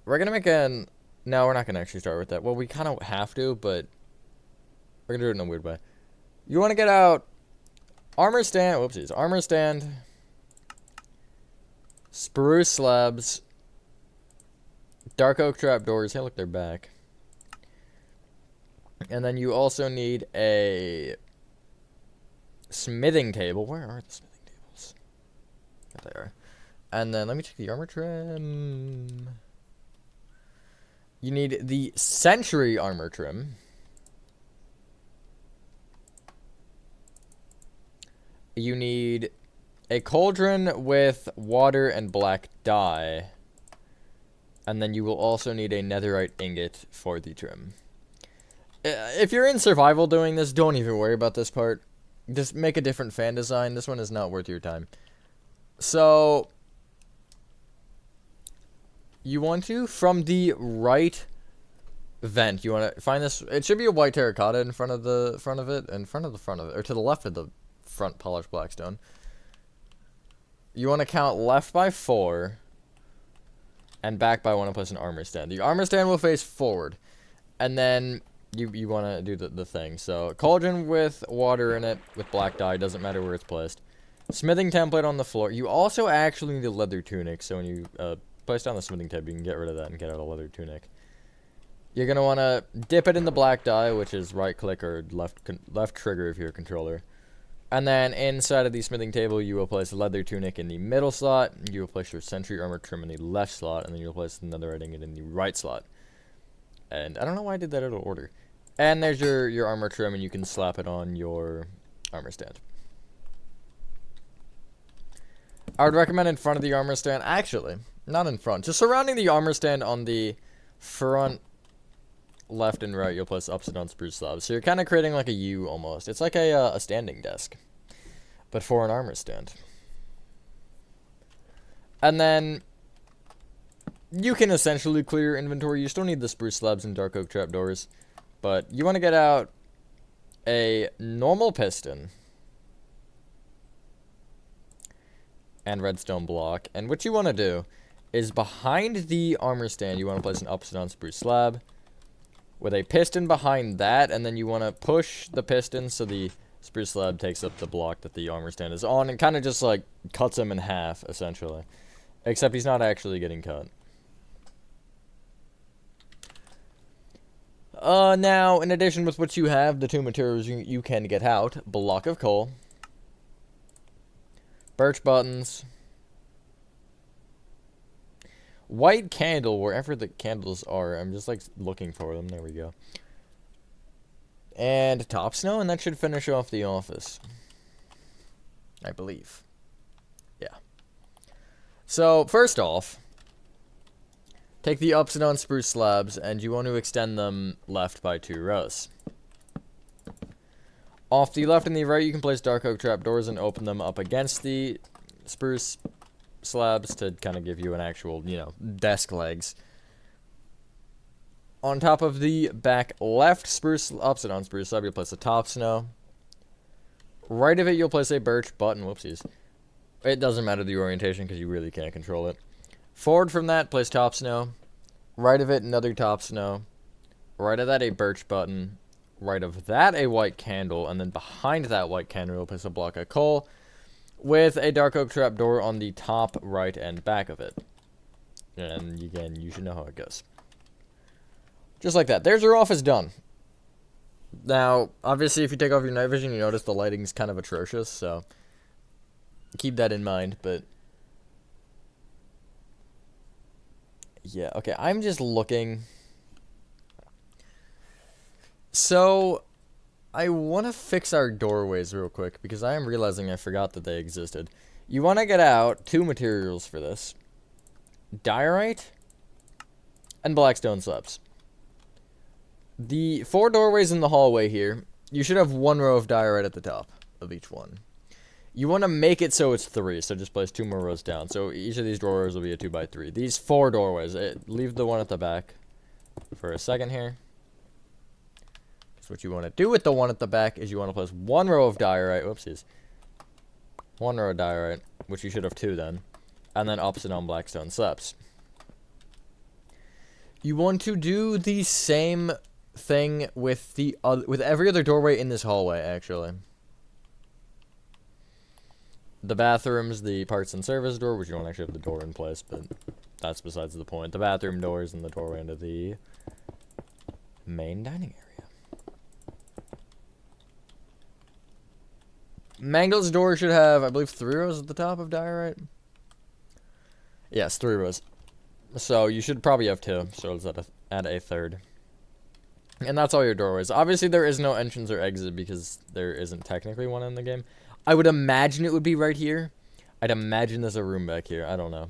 we're going to make an... No, we're not going to actually start with that. Well, we kind of have to, but... we're going to do it in a weird way. You want to get out... armor stand... Whoopsies. Armor stand... spruce slabs... dark oak trapdoors. Hey, look, they're back. And then you also need a smithing table. Where are the smithing tables? There they are. And then let me check the armor trim. You need the century armor trim. You need a cauldron with water and black dye. And then you will also need a netherite ingot for the trim. If you're in survival doing this, don't even worry about this part. Just make a different fan design. This one is not worth your time. So, you want to, from the right vent, you want to find this. It should be a white terracotta in front of it, or to the left of the front polished blackstone. You want to count left by 4 and back by 1 and place an armor stand. The armor stand will face forward, and then you want to do the thing. So, cauldron with water in it, with black dye, doesn't matter where it's placed. Smithing template on the floor. You also actually need a leather tunic, so when you place down the smithing tab, you can get rid of that and get out a leather tunic. You're going to want to dip it in the black dye, which is right click or left trigger if you're a controller. And then inside of the smithing table, you will place a leather tunic in the middle slot. You will place your century armor trim in the left slot, and then you'll place another ingot in the right slot. And I don't know why I did that out of order. And there's your armor trim, and you can slap it on your armor stand. I would recommend in front of the armor stand. Actually, not in front. Just surrounding the armor stand on the front, left, and right, you'll place upside down spruce slabs. So you're kind of creating like a U almost. It's like a standing desk, but for an armor stand. And then you can essentially clear your inventory. You still need the spruce slabs and dark oak trapdoors. But you want to get out a normal piston and redstone block. And what you want to do is behind the armor stand, you want to place an upside down spruce slab with a piston behind that, and then you want to push the piston so the spruce slab takes up the block that the armor stand is on and kind of just like cuts him in half, essentially. Except he's not actually getting cut. Now, in addition with what you have, the two materials you can get out: block of coal, birch buttons, white candle, wherever the candles are. I'm just, like, looking for them. There we go. And top snow, and that should finish off the office. I believe. Yeah. So, first off, take the upside down spruce slabs, and you want to extend them left by 2 rows. Off the left and the right, you can place dark oak trapdoors and open them up against the spruce slabs to kind of give you an actual, you know, desk legs. On top of the back left spruce, upside down spruce slab, you'll place a top snow. Right of it, you'll place a birch button. Whoopsies. It doesn't matter the orientation because you really can't control it. Forward from that, place top snow. Right of it, another top snow. Right of that, a birch button. Right of that, a white candle. And then behind that white candle, you'll place a block of coal with a dark oak trapdoor on the top, right, and back of it. And again, you should know how it goes. Just like that. There's your office done. Now, obviously, if you take off your night vision, you notice the lighting's kind of atrocious, so keep that in mind, but yeah, okay, I'm just looking. So, I want to fix our doorways real quick, because I am realizing I forgot that they existed. You want to get out 2 materials for this: diorite and blackstone slabs. The 4 doorways in the hallway here, you should have 1 row of diorite at the top of each one. You want to make it so it's 3, so just place 2 more rows down. So each of these doors will be a 2x3. These 4 doorways, leave the one at the back for a second here. So what you want to do with the one at the back is you want to place 1 row of diorite, whoopsies. 1 row of diorite, which you should have 2 then, and then upside down blackstone slabs. You want to do the same thing with with every other doorway in this hallway, actually. The bathrooms, the parts and service door, which you don't actually have the door in place, but that's besides the point. The bathroom doors and the doorway into the main dining area. Mangle's door should have, I believe, 3 rows at the top of diorite. Yes, 3 rows. So you should probably have 2, so let's add a 3rd. And that's all your doorways. Obviously, there is no entrance or exit because there isn't technically one in the game. I would imagine it would be right here. I'd imagine there's a room back here. I don't know.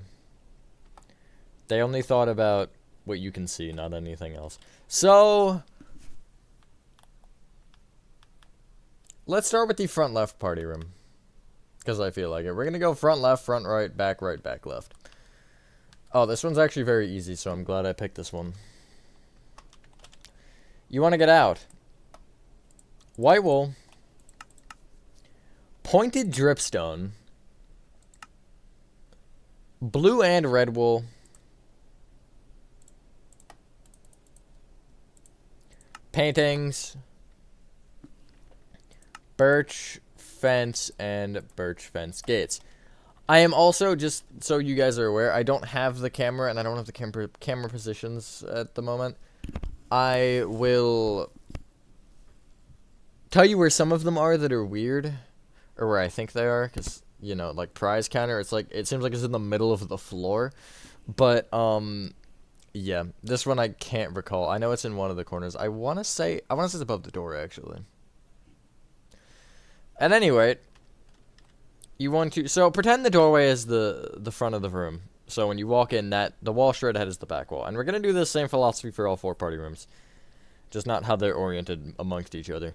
They only thought about what you can see, not anything else. So, let's start with the front left party room, because I feel like it. We're going to go front left, front right, back left. Oh, this one's actually very easy, so I'm glad I picked this one. You want to get out white wool, pointed dripstone, blue and red wool, paintings, birch fence, and birch fence gates. I am also, just so you guys are aware, I don't have the camera, and I don't have the camera positions at the moment. I will tell you where some of them are that are weird, or where I think they are, because, you know, like prize counter, it's like, it seems like it's in the middle of the floor, but, yeah, this one I can't recall. I know it's in one of the corners. I want to say it's above the door, actually. At any rate, you want to, so pretend the doorway is the front of the room. So when you walk in, the wall straight ahead is the back wall. And we're going to do the same philosophy for all 4 party rooms. Just not how they're oriented amongst each other.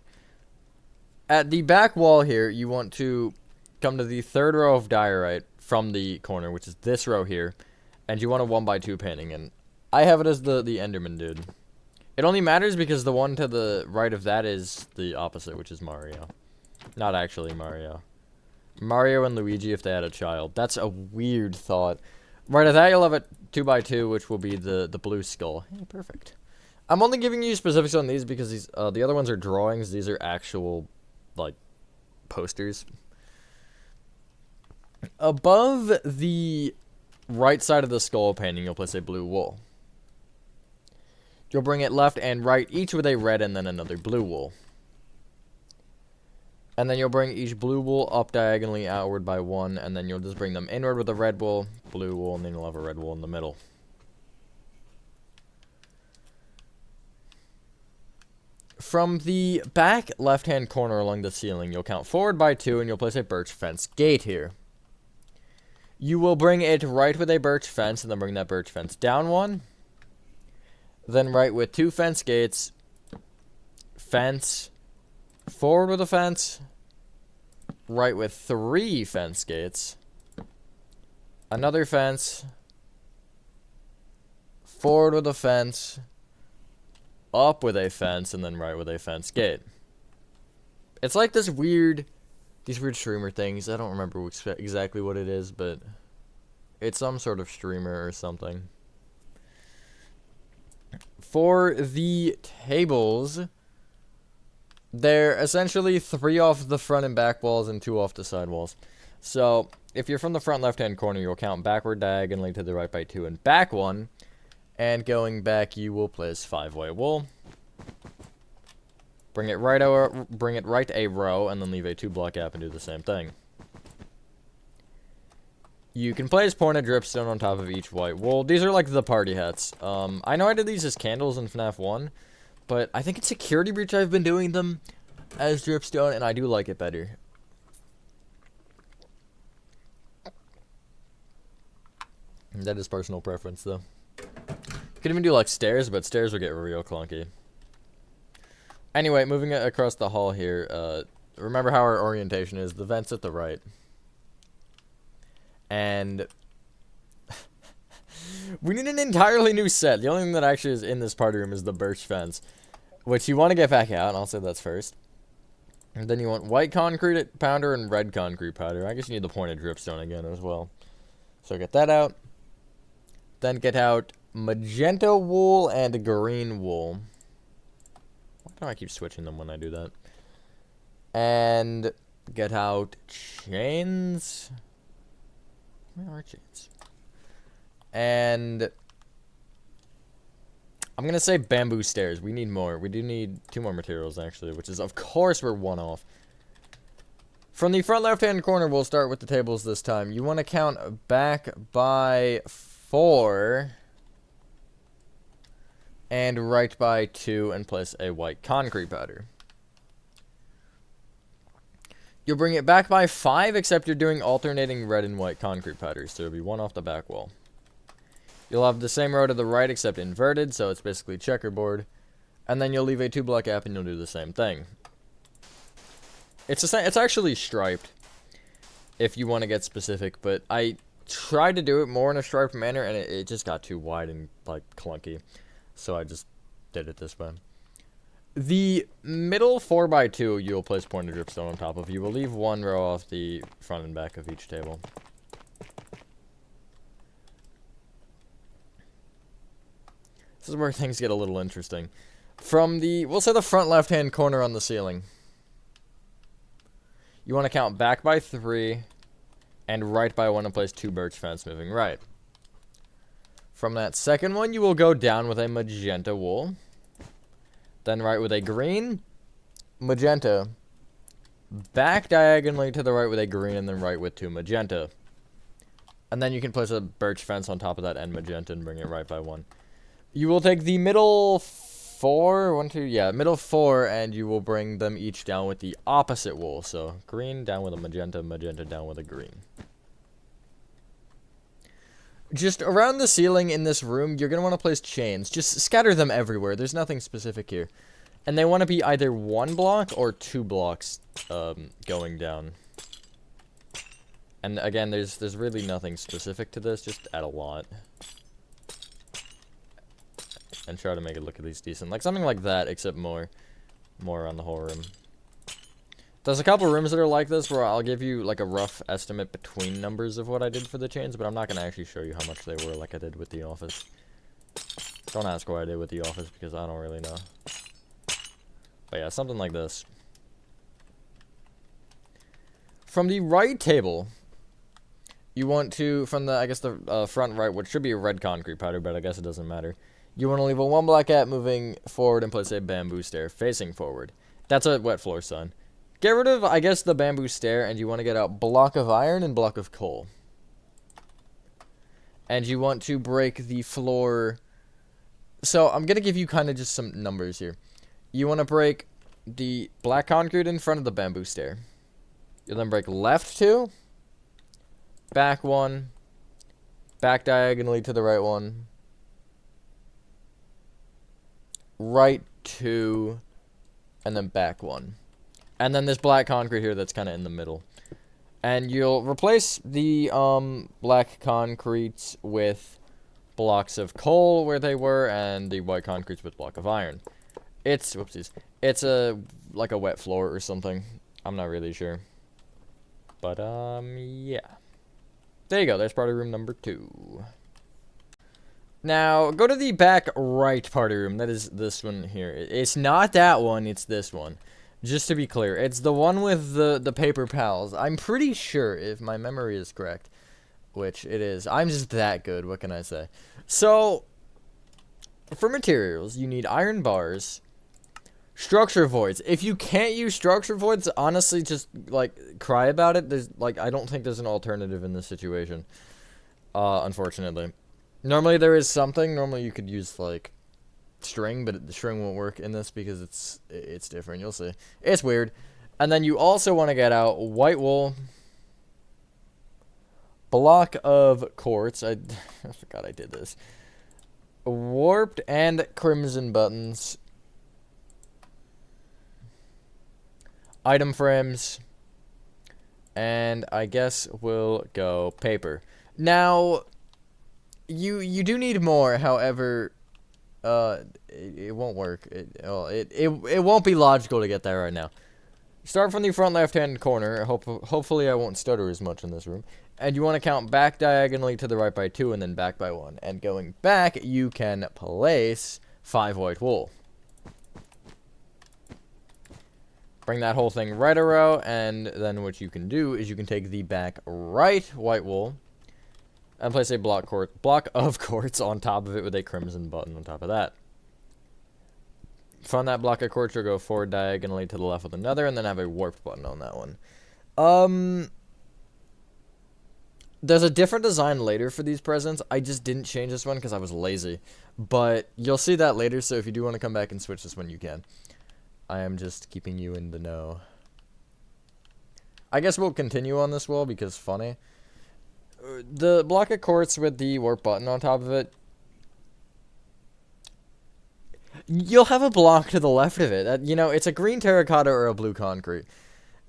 At the back wall here, you want to come to the 3rd row of diorite from the corner, which is this row here. And you want a 1x2 painting, and I have it as the Enderman dude. It only matters because the one to the right of that is the opposite, which is Mario. Not actually Mario. Mario and Luigi if they had a child. That's a weird thought. Right at that, you'll have a 2x2, which will be the blue skull. Hey, perfect. I'm only giving you specifics on these because these the other ones are drawings. These are actual, like, posters. Above the right side of the skull painting, you'll place a blue wool. You'll bring it left and right, each with a red and then another blue wool. And then you'll bring each blue wool up diagonally outward by 1, and then you'll just bring them inward with a red wool, blue wool, and then you'll have a red wool in the middle. From the back left-hand corner along the ceiling, you'll count forward by 2, and you'll place a birch fence gate here. You will bring it right with a birch fence, and then bring that birch fence down 1. Then right with 2 fence gates, fence, forward with a fence, right with 3 fence gates, another fence, forward with a fence, up with a fence, and then right with a fence gate. It's like these weird streamer things. I don't remember exactly what it is, but it's some sort of streamer or something. For the tables, they're essentially 3 off the front and back walls and 2 off the side walls. So, if you're from the front left-hand corner, you'll count backward diagonally to the right by 2 and back 1. And going back, you will place 5 white wool. Bring it right a row, and then leave a 2-block gap and do the same thing. You can place pointed dripstone on top of each white wool. These are like the party hats. I know I did these as candles in FNAF 1, but I think in Security Breach I've been doing them as dripstone, and I do like it better. That is personal preference, though. You could even do like stairs, but stairs would get real clunky. Anyway, moving across the hall here, remember how our orientation is. The vent's at the right. And we need an entirely new set. The only thing that actually is in this party room is the birch fence, which you want to get back out, and I'll say that's first. And then you want white concrete powder and red concrete powder. I guess you need the pointed dripstone again as well. So get that out. Then get out magenta wool and green wool. Why do I keep switching them when I do that? And get out chains. Where are chains? And I'm going to say bamboo stairs. We need more. We do need 2 more materials, actually, which is, of course, we're 1 off. From the front left-hand corner, we'll start with the tables this time. You want to count back by 4 and right by 2 and place a white concrete powder. You'll bring it back by 5, except you're doing alternating red and white concrete powders, so it'll be 1 off the back wall. You'll have the same row to the right, except inverted, so it's basically checkerboard. And then you'll leave a 2-block gap, and you'll do the same thing. It's actually striped, if you want to get specific, but I tried to do it more in a striped manner, and it just got too wide and, like, clunky. So I just did it this way. The middle 4x2 you'll place pointed dripstone on top of. You will leave 1 row off the front and back of each table. This is where things get a little interesting. From the, we'll say the front left-hand corner on the ceiling, you want to count back by 3 and right by 1 and place 2 birch fence moving right. From that second one, you will go down with a magenta wool. Then right with a green, magenta, back diagonally to the right with a green, and then right with 2 magenta. And then you can place a birch fence on top of that and magenta and bring it right by 1. You will take the middle 4, middle 4, and you will bring them each down with the opposite wool. So green down with a magenta, magenta down with a green. Just around the ceiling in this room, you're going to want to place chains. Just scatter them everywhere. There's nothing specific here. And they want to be either 1 block or 2 blocks going down. And again, there's really nothing specific to this, just add a lot. And try to make it look at least decent. Like something like that, except more on the whole room. There's a couple rooms that are like this where I'll give you like a rough estimate between numbers of what I did for the chains, but I'm not going to actually show you how much they were like I did with the office. Don't ask what I did with the office because I don't really know. But yeah, something like this. From the right table, you want to, from the, I guess the front right, which should be a red concrete powder, but I guess it doesn't matter. You want to leave a 1 block cat moving forward and place a bamboo stair facing forward. That's a wet floor, son. Get rid of, I guess, the bamboo stair, and you want to get out block of iron and block of coal. And you want to break the floor. So I'm going to give you kind of just some numbers here. You want to break the black concrete in front of the bamboo stair. You'll then break left 2, back 1, back diagonally to the right 1, right 2, and then back 1. And then this black concrete here that's kind of in the middle. And you'll replace the black concretes with blocks of coal where they were, and the white concretes with block of iron. It's, whoopsies, it's like a wet floor or something. I'm not really sure. But, yeah. There you go, there's party room number 2. Now, go to the back right party room. That is this one here. It's not that one, it's this one. Just to be clear, it's the one with the paper pals. I'm pretty sure, if my memory is correct, which it is. I'm just that good, what can I say? So, for materials, you need iron bars, structure voids. If you can't use structure voids, honestly, just, like, cry about it. There's, like, I don't think there's an alternative in this situation, unfortunately. Normally, there is something. Normally, you could use, like, string, but the string won't work in this because it's different. You'll see. It's weird. And then you also want to get out white wool, block of quartz. I forgot I did this. Warped and crimson buttons. Item frames. And I guess we'll go paper. Now, you do need more, however, it won't work. It won't be logical to get there right now. Start from the front left-hand corner. Hopefully I won't stutter as much in this room. And you want to count back diagonally to the right by 2 and then back by 1. And going back, you can place 5 white wool. Bring that whole thing right a row, and then what you can do is you can take the back right white wool and place a block of quartz on top of it with a crimson button on top of that. From that block of quartz, you'll go forward diagonally to the left with another, and then have a warped button on that one. There's a different design later for these presents. I just didn't change this one because I was lazy. But you'll see that later, so if you do want to come back and switch this one, you can. I am just keeping you in the know. I guess we'll continue on this wall because funny. The block of quartz with the warp button on top of it, you'll have a block to the left of it. You know, it's a green terracotta or a blue concrete.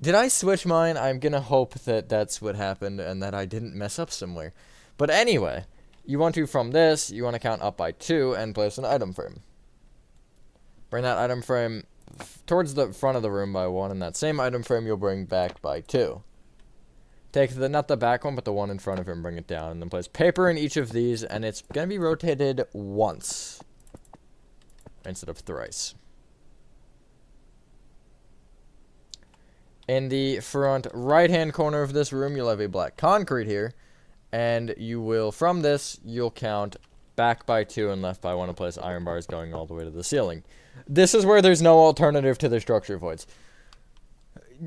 Did I switch mine? I'm gonna hope that that's what happened and that I didn't mess up somewhere. But anyway, you want to, from this, you want to count up by 2 and place an item frame. Bring that item frame towards the front of the room by 1, and that same item frame you'll bring back by 2. Take not the back one, but the one in front of him, bring it down, and then place paper in each of these, and it's going to be rotated once instead of thrice. In the front right-hand corner of this room, you'll have a black concrete here, and you will, from this, you'll count back by 2 and left by 1 and place iron bars going all the way to the ceiling. This is where there's no alternative to the structure voids.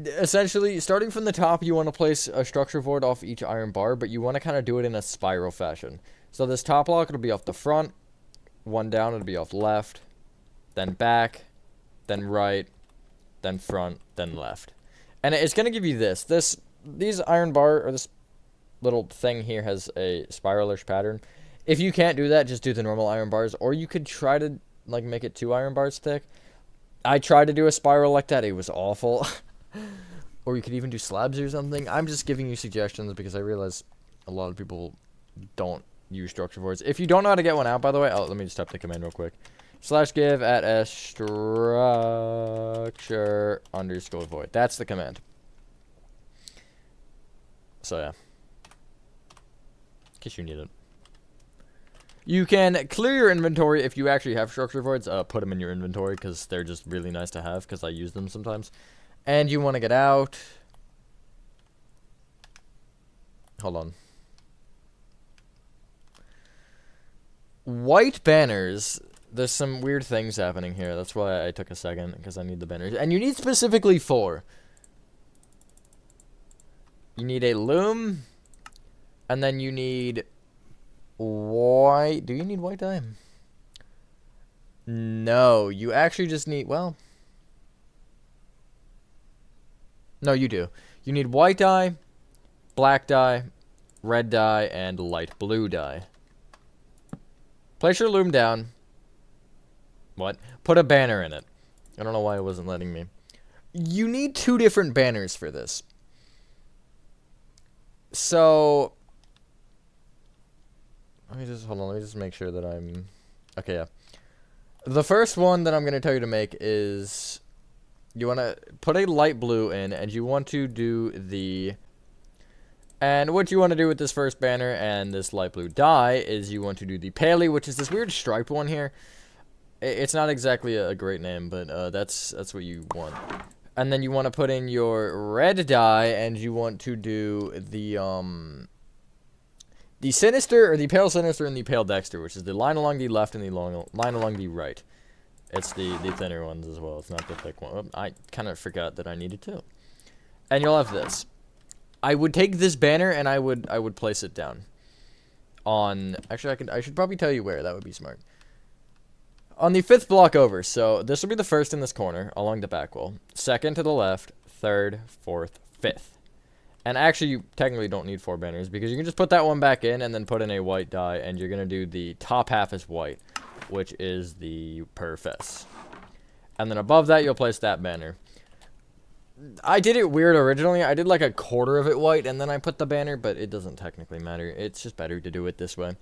Essentially, starting from the top, you want to place a structure void off each iron bar, but you want to kind of do it in a spiral fashion. So this top block, it'll be off the front, one down, it'll be off left, then back, then right, then front, then left. And it's going to give you these iron bar, or this little thing here has a spiralish pattern. If you can't do that, just do the normal iron bars, or you could try to, like, make it 2 iron bars thick. I tried to do a spiral like that, it was awful. Or you could even do slabs or something. I'm just giving you suggestions because I realize a lot of people don't use structure voids. If you don't know how to get one out, by the way, let me just type the command real quick. /give at s structure underscore void. That's the command. So yeah. In case you need it. You can clear your inventory if you actually have structure voids. Put them in your inventory because they're just really nice to have because I use them sometimes. And you want to get out. Hold on. White banners. There's some weird things happening here. That's why I took a second because I need the banners. And you need specifically 4. You need a loom. And then you need white. Do you need white dye? No, you actually just need, well. No, you do. You need white dye, black dye, red dye, and light blue dye. Place your loom down. What? Put a banner in it. I don't know why it wasn't letting me. You need 2 different banners for this. So, hold on, let me just make sure that I'm, okay, yeah. The first one that I'm going to tell you to make is, you want to put a light blue in, and you want to do the, and what you want to do with this first banner and this light blue dye is you want to do the paley, which is this weird striped one here. It's not exactly a great name, but that's what you want. And then you want to put in your red dye, and you want to do the sinister, or the pale sinister, and the pale dexter, which is the line along the left and the line along the right. It's the thinner ones as well. It's not the thick one. I kind of forgot that I needed to. And you'll have this. I would take this banner and I would place it down. On, actually, I should probably tell you where. That would be smart. On the 5th block over, so this will be the first in this corner, along the back wall. 2nd to the left, 3rd, 4th, 5th. And actually, you technically don't need 4 banners, because you can just put that one back in, and then put in a white dye, and you're going to do the top half as white, which is the purfess. And then above that, you'll place that banner. I did it weird originally. I did like a quarter of it white, and then I put the banner, but it doesn't technically matter. It's just better to do it this way.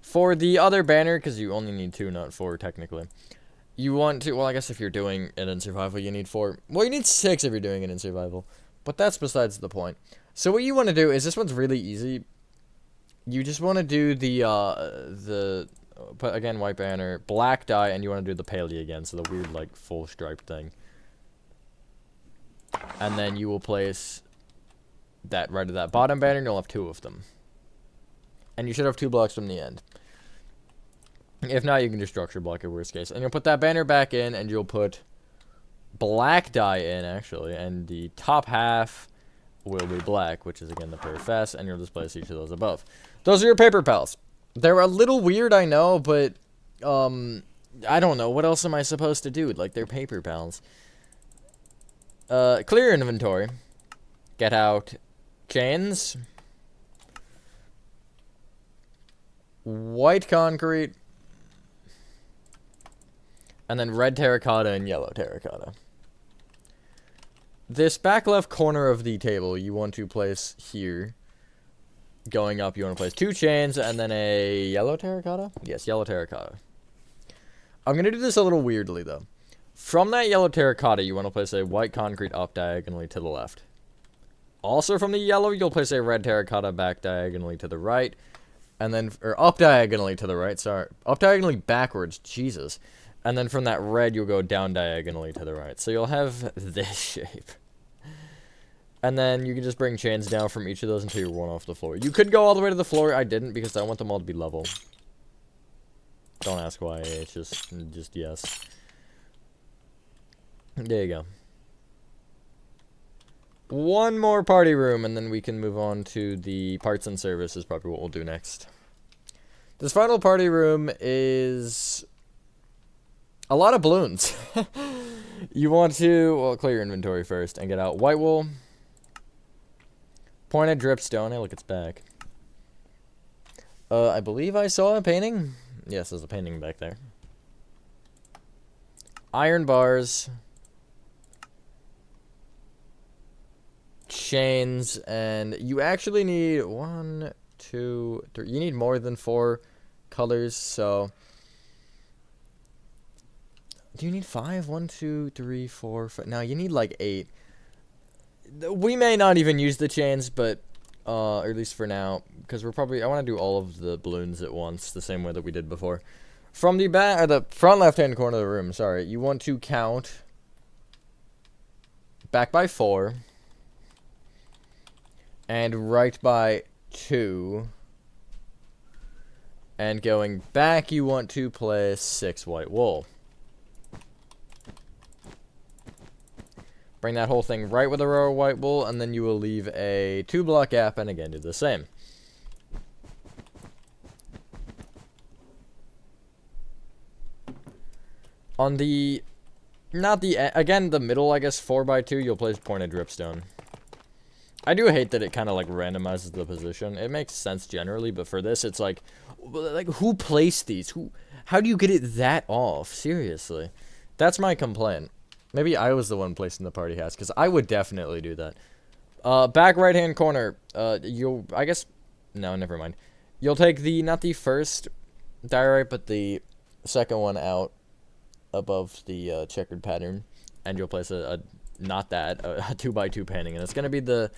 For the other banner, because you only need 2, not 4, technically, you want to, well, I guess if you're doing it in survival, you need 4. Well, you need 6 if you're doing it in survival, but that's besides the point. So what you want to do is, this one's really easy. You just want to do put, again, white banner, black dye, and you want to do the paley again, so the weird, like, full striped thing. And then you will place that right at that bottom banner, and you'll have 2 of them. And you should have 2 blocks from the end. If not, you can just structure block it, worst case. And you'll put that banner back in, and you'll put black dye in, actually. And the top half will be black, which is, again, the purfess. And you'll just place each of those above. Those are your paper pals. They're a little weird, I know, but, I don't know. What else am I supposed to do? Like, they're paper pals. Clear your inventory. Get out chains. White concrete. And then red terracotta and yellow terracotta. This back left corner of the table you want to place here. Going up, you want to place 2 chains and then a yellow terracotta? Yes, yellow terracotta. I'm going to do this a little weirdly, though. From that yellow terracotta, you want to place a white concrete up diagonally to the left. Also from the yellow, you'll place a red terracotta back diagonally to the right. And then, or up diagonally to the right, sorry. Up diagonally backwards, Jesus. And then from that red, you'll go down diagonally to the right. So you'll have this shape. And then you can just bring chains down from each of those until you're one off the floor. You could go all the way to the floor. I didn't because I want them all to be level. Don't ask why. It's just yes. There you go. One more party room, and then we can move on to the parts and service is probably what we'll do next. This final party room is a lot of balloons. You want to, well, clear your inventory first and get out white wool, pointed dripstone. Hey, look, it's back. I believe I saw a painting. Yes, there's a painting back there. Iron bars. chains, and you actually need 1, 2, 3. You need more than 4 colors, so... Do you need 5? 1, 2, 3, 4, 5. No, you need like 8. We may not even use the chains, but or at least for now, because I want to do all of the balloons at once, the same way that we did before. From the back, or the front left-hand corner of the room, sorry, you want to count back by 4 and right by 2. And going back, you want to place 6 white wool. Bring that whole thing right with a row of white wool, and then you will leave a 2-block gap, and again do the same. On the, again, the middle, I guess, 4x2, you'll place pointed dripstone. I do hate that it kind of, like, randomizes the position. It makes sense generally, but for this, it's like who placed these? How do you get it that off? Seriously. That's my complaint. Maybe I was the one placing the party hats, because I would definitely do that. Back right-hand corner, I guess, no, never mind. You'll take not the first diorite, but the second one out above the checkered pattern, and you'll place a 2x2 painting, and it's going to be the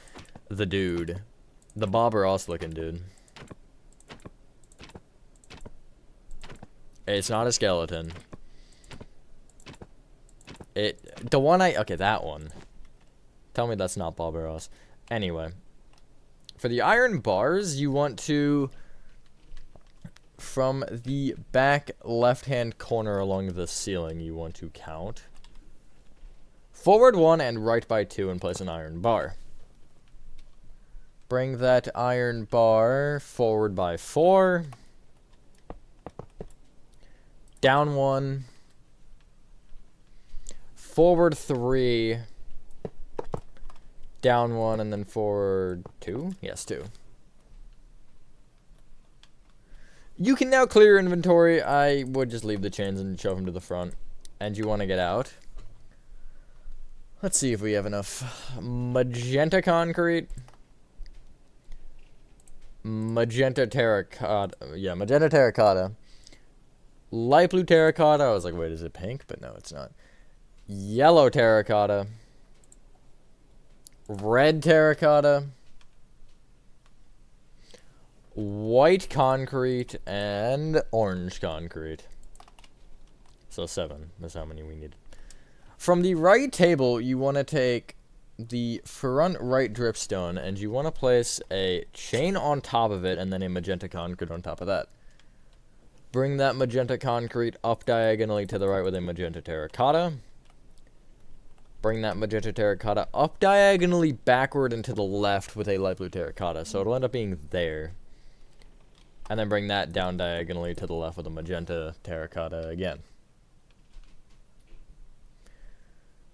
dude. The Bob Ross looking dude. It's not a skeleton. Okay, that one. Tell me that's not Bob Ross. Anyway. For the iron bars, you want to, from the back left-hand corner along the ceiling, you want to count forward 1 and right by 2 and place an iron bar. Bring that iron bar forward by 4. Down 1. Forward 3, down 1, and then forward 2? Yes, 2. You can now clear your inventory. I would just leave the chains and shove them to the front. And you want to get out. Let's see if we have enough magenta concrete. Magenta terracotta. Yeah, magenta terracotta. Light blue terracotta. I was like, wait, is it pink? But no, it's not. Yellow terracotta, red terracotta, white concrete, and orange concrete. So 7 is how many we need. From the right table, you want to take the front right dripstone, and you want to place a chain on top of it, and then a magenta concrete on top of that. Bring that magenta concrete up diagonally to the right with a magenta terracotta. Bring that magenta terracotta up diagonally backward and to the left with a light blue terracotta. So it'll end up being there. And then bring that down diagonally to the left with a magenta terracotta again.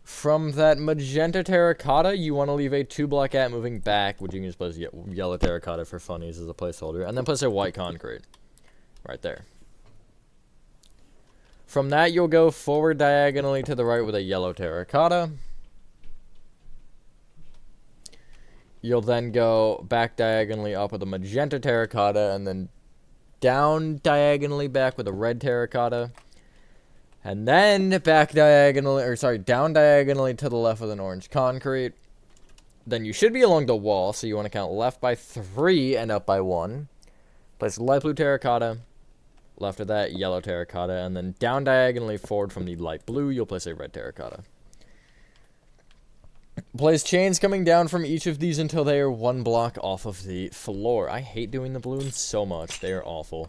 From that magenta terracotta, you want to leave a 2-block gap moving back, which you can just place yellow terracotta for funnies as a placeholder. And then place a white concrete. Right there. From that, you'll go forward diagonally to the right with a yellow terracotta. You'll then go back diagonally up with a magenta terracotta, and then down diagonally back with a red terracotta. And then back diagonally, down diagonally to the left with an orange concrete. Then you should be along the wall, so you want to count left by 3 and up by 1. Place light blue terracotta. Left of that, yellow terracotta, and then down diagonally forward from the light blue, you'll place a red terracotta. Place chains coming down from each of these until they are 1 block off of the floor. I hate doing the balloons so much. They are awful.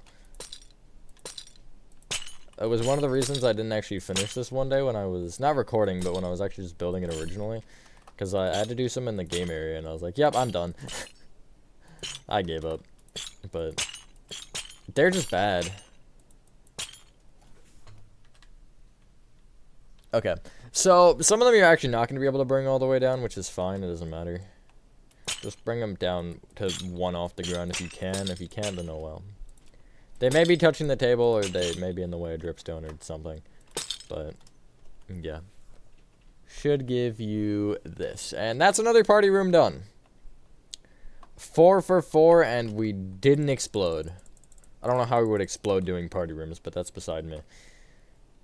It was one of the reasons I didn't actually finish this one day when I was, not recording, but when I was actually just building it originally. Because I had to do some in the game area, and I was like, yep, I'm done. I gave up. But they're just bad. Okay, so some of them you're actually not going to be able to bring all the way down, which is fine, it doesn't matter. Just bring them down to 1 off the ground if you can. If you can't, then oh well. They may be touching the table, or they may be in the way of dripstone or something. But, yeah. Should give you this. And that's another party room done. 4 for 4, and we didn't explode. I don't know how we would explode doing party rooms, but that's beside me.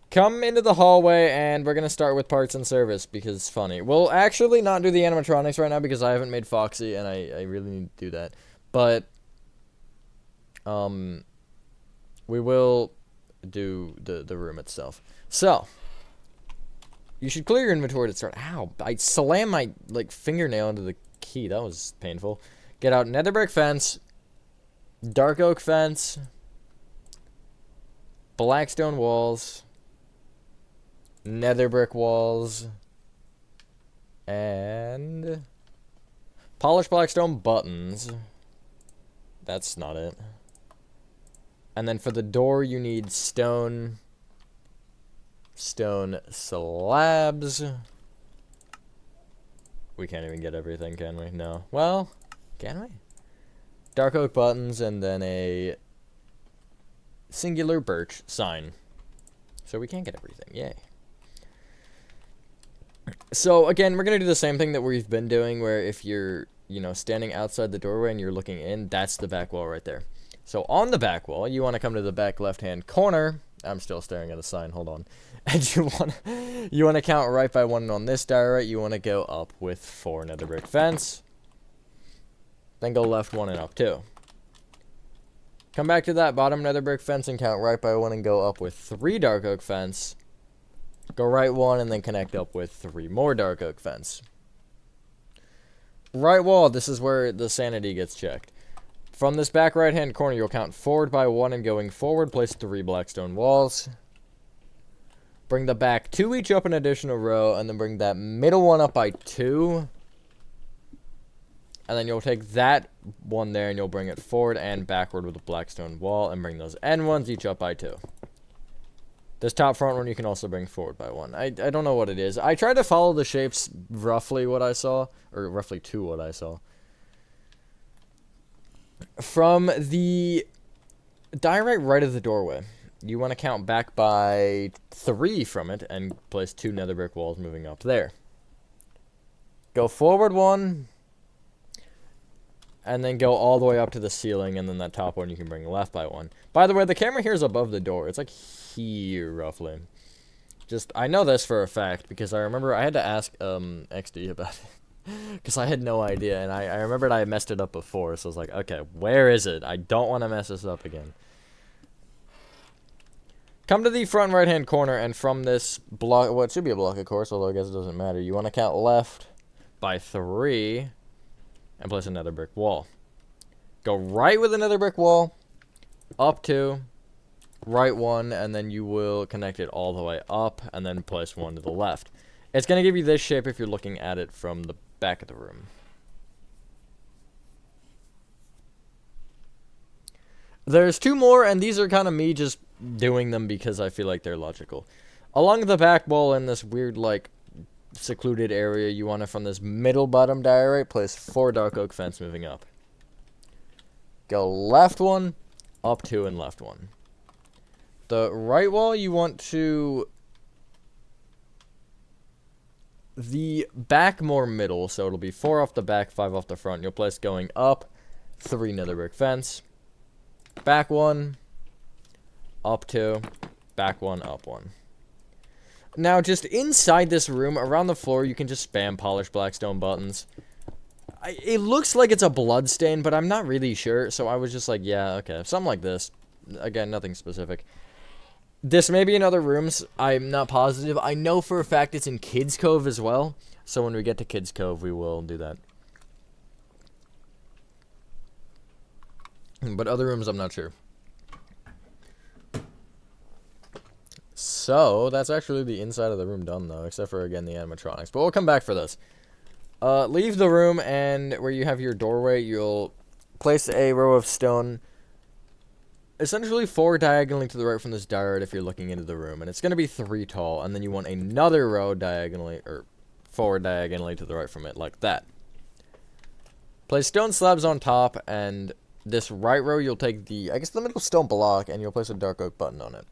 Come into the hallway, and we're going to start with parts and service, because it's funny. We'll actually not do the animatronics right now, because I haven't made Foxy, and I really need to do that. But, we will do the room itself. So, you should clear your inventory to start. Ow, I slammed my, like, fingernail into the key. That was painful. Get out nether brick fence, dark oak fence, black stone walls, nether brick walls, and polished blackstone buttons. That's not it. And then for the door, you need stone slabs. We can't even get everything, can we? No. Well, can we? Dark oak buttons, and then a singular birch sign. So we can't get everything. Yay. So, again, we're going to do the same thing that we've been doing, where if you're, standing outside the doorway and you're looking in, that's the back wall right there. So, on the back wall, you want to come to the back left-hand corner. I'm still staring at a sign. Hold on. And you want to count right by 1 on this diorite. You want to go up with 4 nether brick fence. Then go left 1 and up 2. Come back to that bottom nether brick fence and count right by 1 and go up with 3 dark oak fence. Go right 1 and then connect up with 3 more dark oak fence. Right wall, this is where the sanity gets checked. From this back right hand corner, you'll count forward by 1 and going forward, place 3 blackstone walls. Bring the back 2 each up an additional row, and then bring that middle one up by 2. And then you'll take that one there and you'll bring it forward and backward with a blackstone wall and bring those end ones each up by 2. This top front one you can also bring forward by 1. I don't know what it is. I tried to follow the shapes roughly what I saw, or roughly to what I saw. From the diorite right of the doorway, you want to count back by 3 from it and place 2 nether brick walls moving up there. Go forward 1, and then go all the way up to the ceiling, and then that top one you can bring left by 1. By the way, the camera here is above the door. It's like here, roughly. I know this for a fact, because I remember I had to ask XD about it. Because I had no idea, and I remembered I messed it up before, so I was like, okay, where is it? I don't want to mess this up again. Come to the front right-hand corner, and from this block, well, it should be a block, of course, although I guess it doesn't matter. You want to count left by 3, and place another brick wall. Go right with another brick wall, up 2, right 1, and then you will connect it all the way up, and then place 1 to the left. It's going to give you this shape if you're looking at it from the back of the room. There's 2 more, and these are kind of me just doing them because I feel like they're logical. Along the back wall in this weird, like, secluded area, you want to, from this middle bottom diorite, place 4 dark oak fence moving up. Go left 1, up 2, and left 1. The right wall, you want to... the back more middle, so it'll be 4 off the back, 5 off the front. You'll place going up 3 nether brick fence, back 1, up 2, back 1, up 1. Now, just inside this room, around the floor, you can just spam polished blackstone buttons. It looks like it's a blood stain, but I'm not really sure, so I was just like, yeah, okay, something like this. Again, nothing specific. This may be in other rooms. I'm not positive. I know for a fact it's in Kids Cove as well. So when we get to Kids Cove, we will do that. But other rooms, I'm not sure. So, that's actually the inside of the room done, though. Except for, again, the animatronics. But we'll come back for this. Leave the room, and where you have your doorway, you'll place a row of stone... essentially 4 diagonally to the right from this diorite if you're looking into the room. And it's going to be 3 tall. And then you want another row diagonally, or 4 diagonally to the right from it, like that. Place stone slabs on top, and this right row you'll take the middle stone block, and you'll place a dark oak button on it.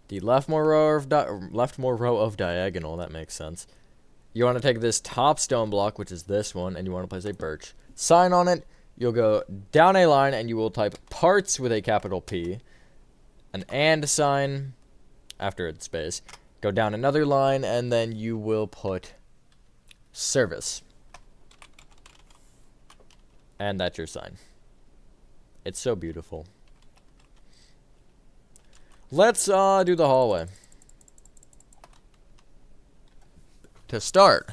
The leftmost row of diagonal, that makes sense. You want to take this top stone block, which is this one, and you want to place a birch sign on it. You'll go down a line and you will type parts with a capital P, an and sign after its space. Go down another line and then you will put service. And that's your sign. It's so beautiful. Let's do the hallway. To start,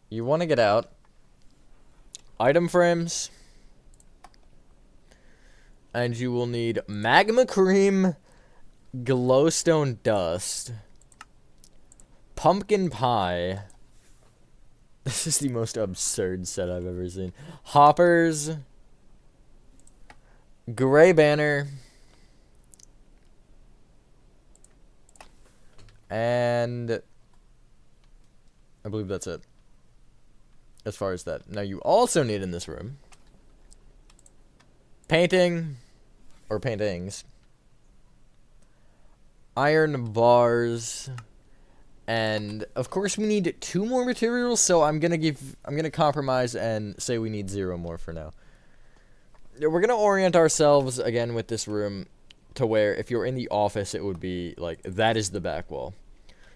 you want to get out item frames, and you will need magma cream, glowstone dust, pumpkin pie. This is the most absurd set I've ever seen. Hoppers, gray banner, and I believe that's it. As far as that. Now, you also need in this room painting or paintings, iron bars, and of course we need 2 more materials, so I'm gonna compromise and say we need 0 more for now. We're gonna orient ourselves again with this room to where if you're in the office it would be like that is the back wall.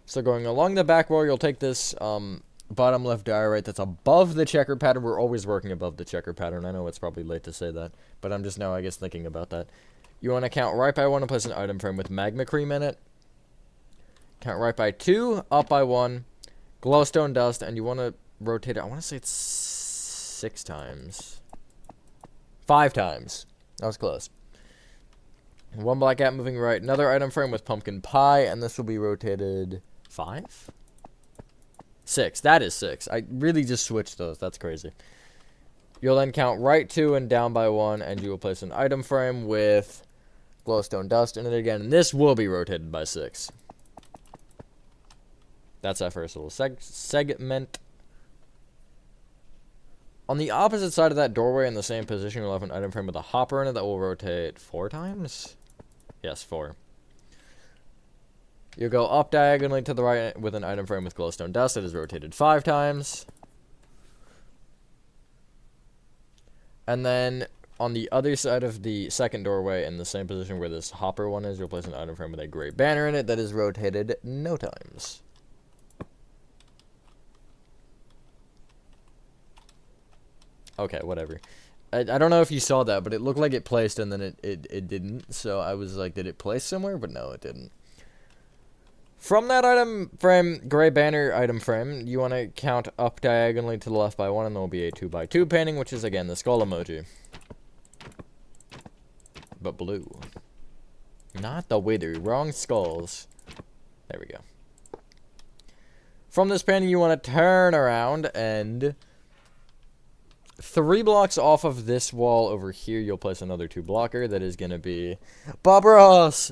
So going along the back wall, you'll take this bottom left diorite that's above the checker pattern. We're always working above the checker pattern. I know it's probably late to say that, but I'm just now, I guess, thinking about that. You want to count right by 1 and place an item frame with magma cream in it. Count right by 2, up by 1, glowstone dust, and you want to rotate it. I want to say it's 6 times. 5 times. That was close. 1 black cat moving right. Another item frame with pumpkin pie, and this will be rotated 5? 6. That is 6. I really just switched those. That's crazy. You'll then count right 2 and down by 1, and you will place an item frame with glowstone dust in it again. And this will be rotated by 6. That's that first little segment. On the opposite side of that doorway in the same position, you'll have an item frame with a hopper in it that will rotate 4 times? Yes, 4. You'll go up diagonally to the right with an item frame with glowstone dust that is rotated 5 times. And then on the other side of the second doorway in the same position where this hopper one is, you'll place an item frame with a gray banner in it that is rotated no times. Okay, whatever. I don't know if you saw that, but it looked like it placed and then it didn't. So I was like, did it place somewhere? But no, it didn't. From that item frame, gray banner item frame, you want to count up diagonally to the left by 1, and there will be a 2x2 painting, which is, again, the skull emoji. But blue. Not the wither. Wrong skulls. There we go. From this painting, you want to turn around, and 3 blocks off of this wall over here, you'll place another 2 blocker. That is going to be Bob Ross.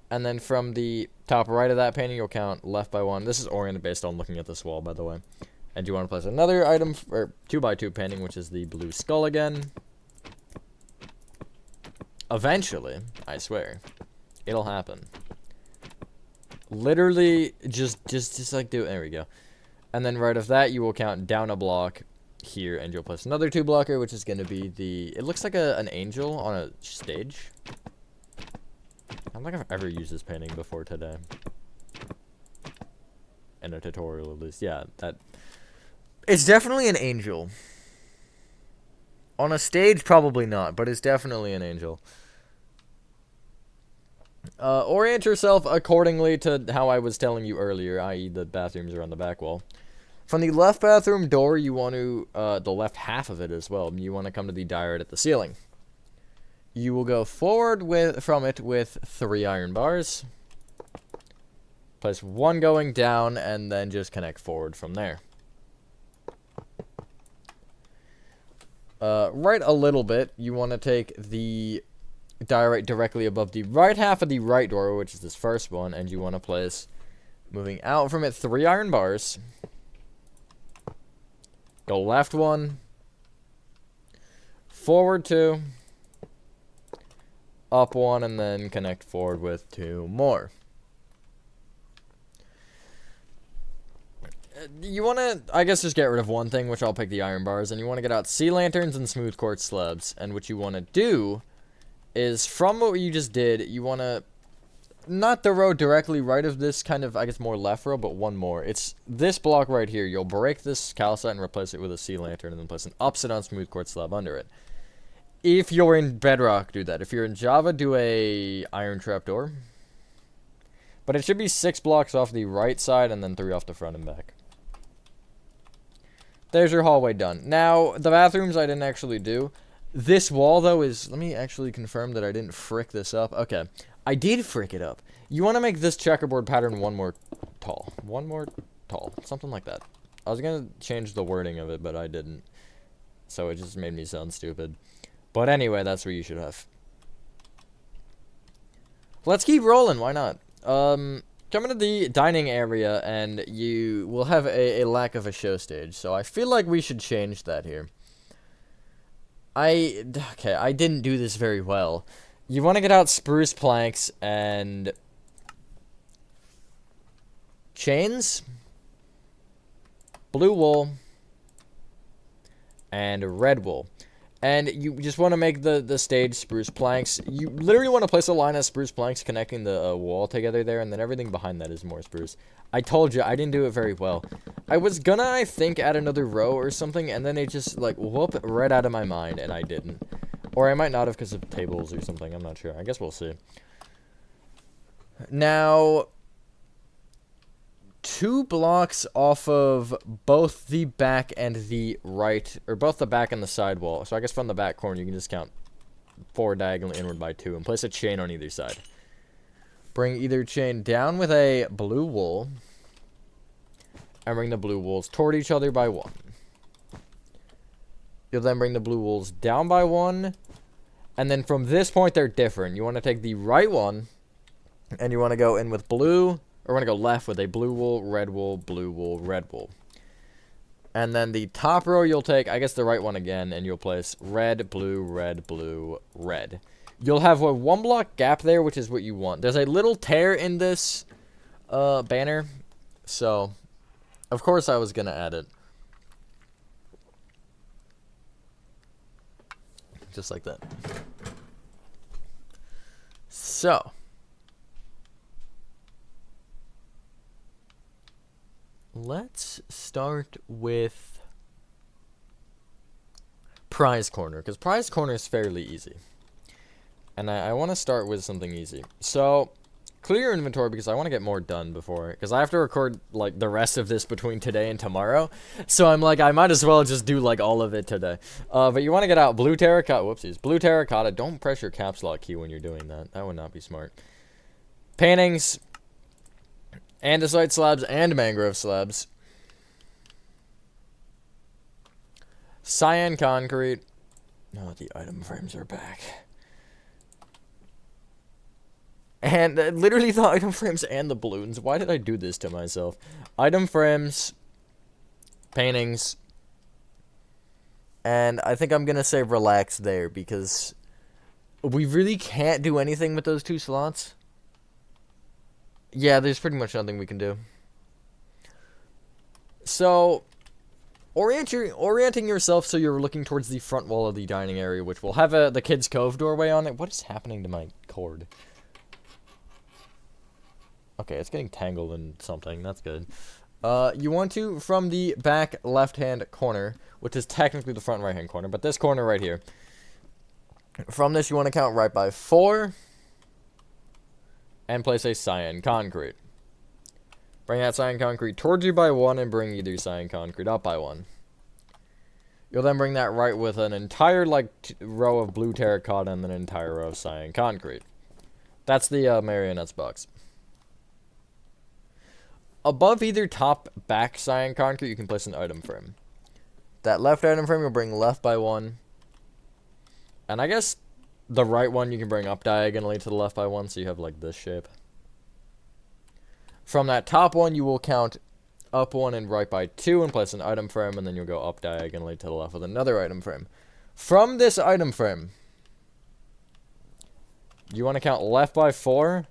And then from the top right of that painting, you'll count left by 1. This is oriented based on looking at this wall, by the way. And you want to place another item, or 2x2 painting, which is the blue skull again. Eventually, I swear, it'll happen. Literally, just like do it. There we go. And then right of that, you will count down a block here, and you'll place another 2 blocker, which is going to be the. It looks like an angel on a stage. I don't think I've ever used this painting before today. In a tutorial, at least. Yeah, that. It's definitely an angel. On a stage, probably not, but it's definitely an angel. Orient yourself accordingly to how I was telling you earlier, i.e. the bathrooms are on the back wall. From the left bathroom door, you want to, the left half of it as well, you want to come to the diorite at the ceiling. You will go forward from it with 3 iron bars. Place 1 going down, and then just connect forward from there. Right a little bit, you want to take the diorite directly above the right half of the right door, which is this first one, and you want to place, moving out from it, 3 iron bars. Go left 1. Forward 2. Up 1, and then connect forward with 2 more. you want to, I guess, just get rid of one thing, which I'll pick the iron bars, and you want to get out sea lanterns and smooth quartz slabs. And what you want to do is, from what you just did, you want to, not the row directly right of this kind of, I guess, more left row, but one more. It's this block right here. You'll break this calcite and replace it with a sea lantern, and then place an upside-down smooth quartz slab under it. If you're in Bedrock, do that. If you're in Java, do a iron trapdoor. But it should be 6 blocks off the right side and then 3 off the front and back. There's your hallway done. Now, the bathrooms I didn't actually do. This wall, though, is... Let me actually confirm that I didn't frick this up. Okay. I did frick it up. You want to make this checkerboard pattern one more tall. One more tall. Something like that. I was going to change the wording of it, but I didn't. So it just made me sound stupid. But anyway, that's what you should have. Let's keep rolling. Why not? Come into the dining area, and you will have a lack of a show stage. So I feel like we should change that here. Okay, I didn't do this very well. You want to get out spruce planks and chains, blue wool, and red wool. And you just want to make the stage spruce planks. You literally want to place a line of spruce planks connecting the wall together there, and then everything behind that is more spruce. I told you, I didn't do it very well. I was gonna, I think, add another row or something, and then it just, like, whoop, right out of my mind, and I didn't. Or I might not have because of tables or something, I'm not sure. I guess we'll see. Now, 2 blocks off of both the back and the right, or both the back and the side wall. So I guess from the back corner, you can just count 4 diagonally inward by 2 and place a chain on either side. Bring either chain down with a blue wool, and bring the blue wools toward each other by 1. You'll then bring the blue wools down by 1, and then from this point, they're different. You want to take the right one, and you want to go in with blue, or want to go left with a blue wool, red wool, blue wool, red wool. And then the top row you'll take, I guess the right one again, and you'll place red, blue, red, blue, red. You'll have a 1 block gap there, which is what you want. There's a little tear in this banner, so of course I was going to add it. Just like that. So let's start with prize corner, because prize corner is fairly easy. And I want to start with something easy. So, clear your inventory because I want to get more done before, because I have to record, like, the rest of this between today and tomorrow. So I'm like, I might as well just do, like, all of it today. But you want to get out blue terracotta, whoopsies, blue terracotta. Don't press your caps lock key when you're doing that. That would not be smart. Paintings, andesite slabs, and mangrove slabs. Cyan concrete. No, the item frames are back. And literally the item frames and the balloons. Why did I do this to myself? Item frames, paintings, and I think I'm going to say relax there because we really can't do anything with those 2 slots. Yeah, there's pretty much nothing we can do. So, orienting yourself so you're looking towards the front wall of the dining area, which will have the kids' cove doorway on it. What is happening to my cord? Okay, it's getting tangled in something. That's good. You want to, from the back left-hand corner, which is technically the front right-hand corner, but this corner right here. From this, you want to count right by 4. And place a cyan concrete. Bring that cyan concrete towards you by 1 and bring either cyan concrete up by 1. You'll then bring that right with an entire, like, row of blue terracotta and then an entire row of cyan concrete. That's the marionettes box. Above either top back cyan concrete, you can place an item frame. That left item frame you'll bring left by 1. And I guess the right one you can bring up diagonally to the left by 1, so you have like this shape. From that top one, you will count up 1 and right by 2 and place an item frame, and then you'll go up diagonally to the left with another item frame. From this item frame, you want to count left by 4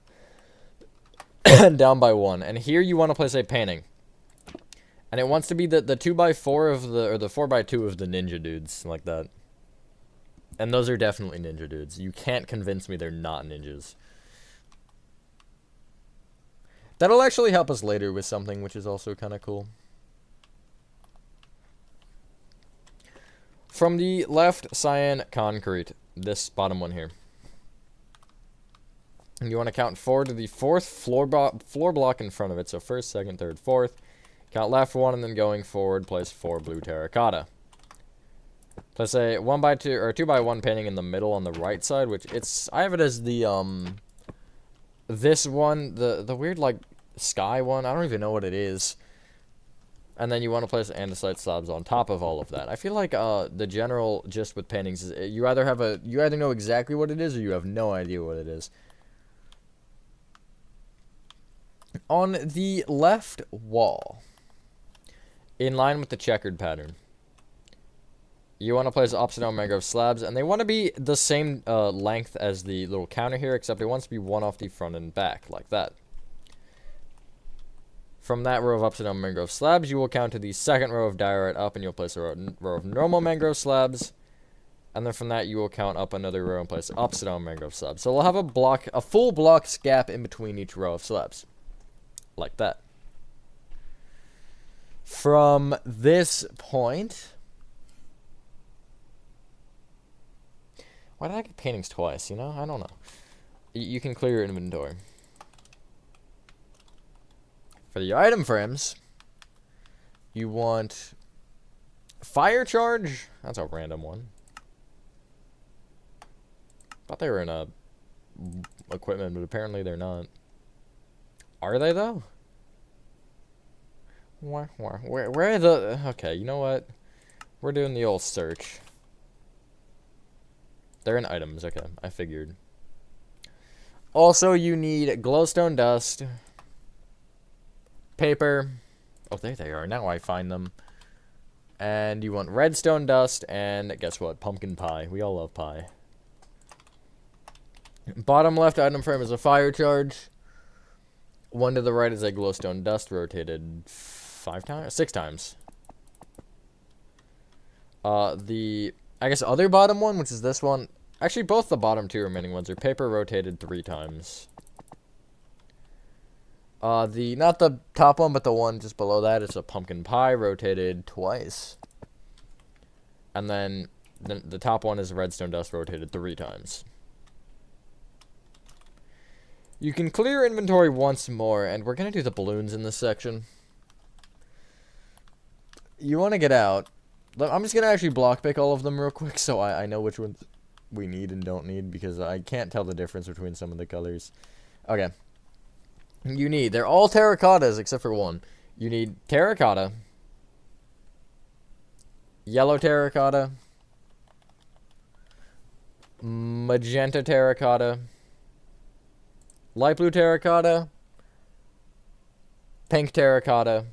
and down by 1. And here you want to place a painting. And it wants to be the 2x4 of the, or the 4x2 of the ninja dudes, like that. And those are definitely ninja dudes. You can't convince me they're not ninjas. That'll actually help us later with something, which is also kind of cool. From the left, cyan concrete. This bottom one here. And you want to count forward to the fourth floor block in front of it. So first, second, third, fourth. Count left one, and then going forward, place 4 blue terracotta. Place a 1x2 or 2x1 painting in the middle on the right side, which I have it as the this one, the weird like sky one. I don't even know what it is. And then you want to place andesite slabs on top of all of that. I feel like the general gist with paintings is you either know exactly what it is or you have no idea what it is. On the left wall, in line with the checkered pattern, you want to place upside down mangrove slabs, and they want to be the same length as the little counter here, except it wants to be one off the front and back, like that. From that row of upside down mangrove slabs, you will count to the second row of diorite up, and you'll place a row of normal mangrove slabs. And then from that, you will count up another row and place upside down mangrove slabs. So we'll have a full block gap in between each row of slabs, like that. From this point, why did I get paintings twice? You know, I don't know. You can clear your inventory. For the item frames, you want fire charge. That's a random one. Thought they were in a equipment, but apparently they're not. Are they though? Where are the... Okay, you know what? We're doing the old search. They're in items. Okay, I figured. Also, you need glowstone dust, paper. Oh, there they are. Now I find them. And you want redstone dust, and guess what? Pumpkin pie. We all love pie. Bottom left item frame is a fire charge. One to the right is a glowstone dust, rotated 6 times. The, I guess, other bottom one, which is this one. Actually, both the bottom 2 remaining ones are paper, rotated 3 times. Not the top one, but the one just below that is a pumpkin pie, rotated twice. And then the top one is redstone dust, rotated 3 times. You can clear inventory once more, and we're going to do the balloons in this section. You want to get out. I'm just going to actually block pick all of them real quick so I know which ones we need and don't need, because I can't tell the difference between some of the colors. Okay. They're all terracottas except for one. You need terracotta, yellow terracotta, magenta terracotta, light blue terracotta, pink terracotta,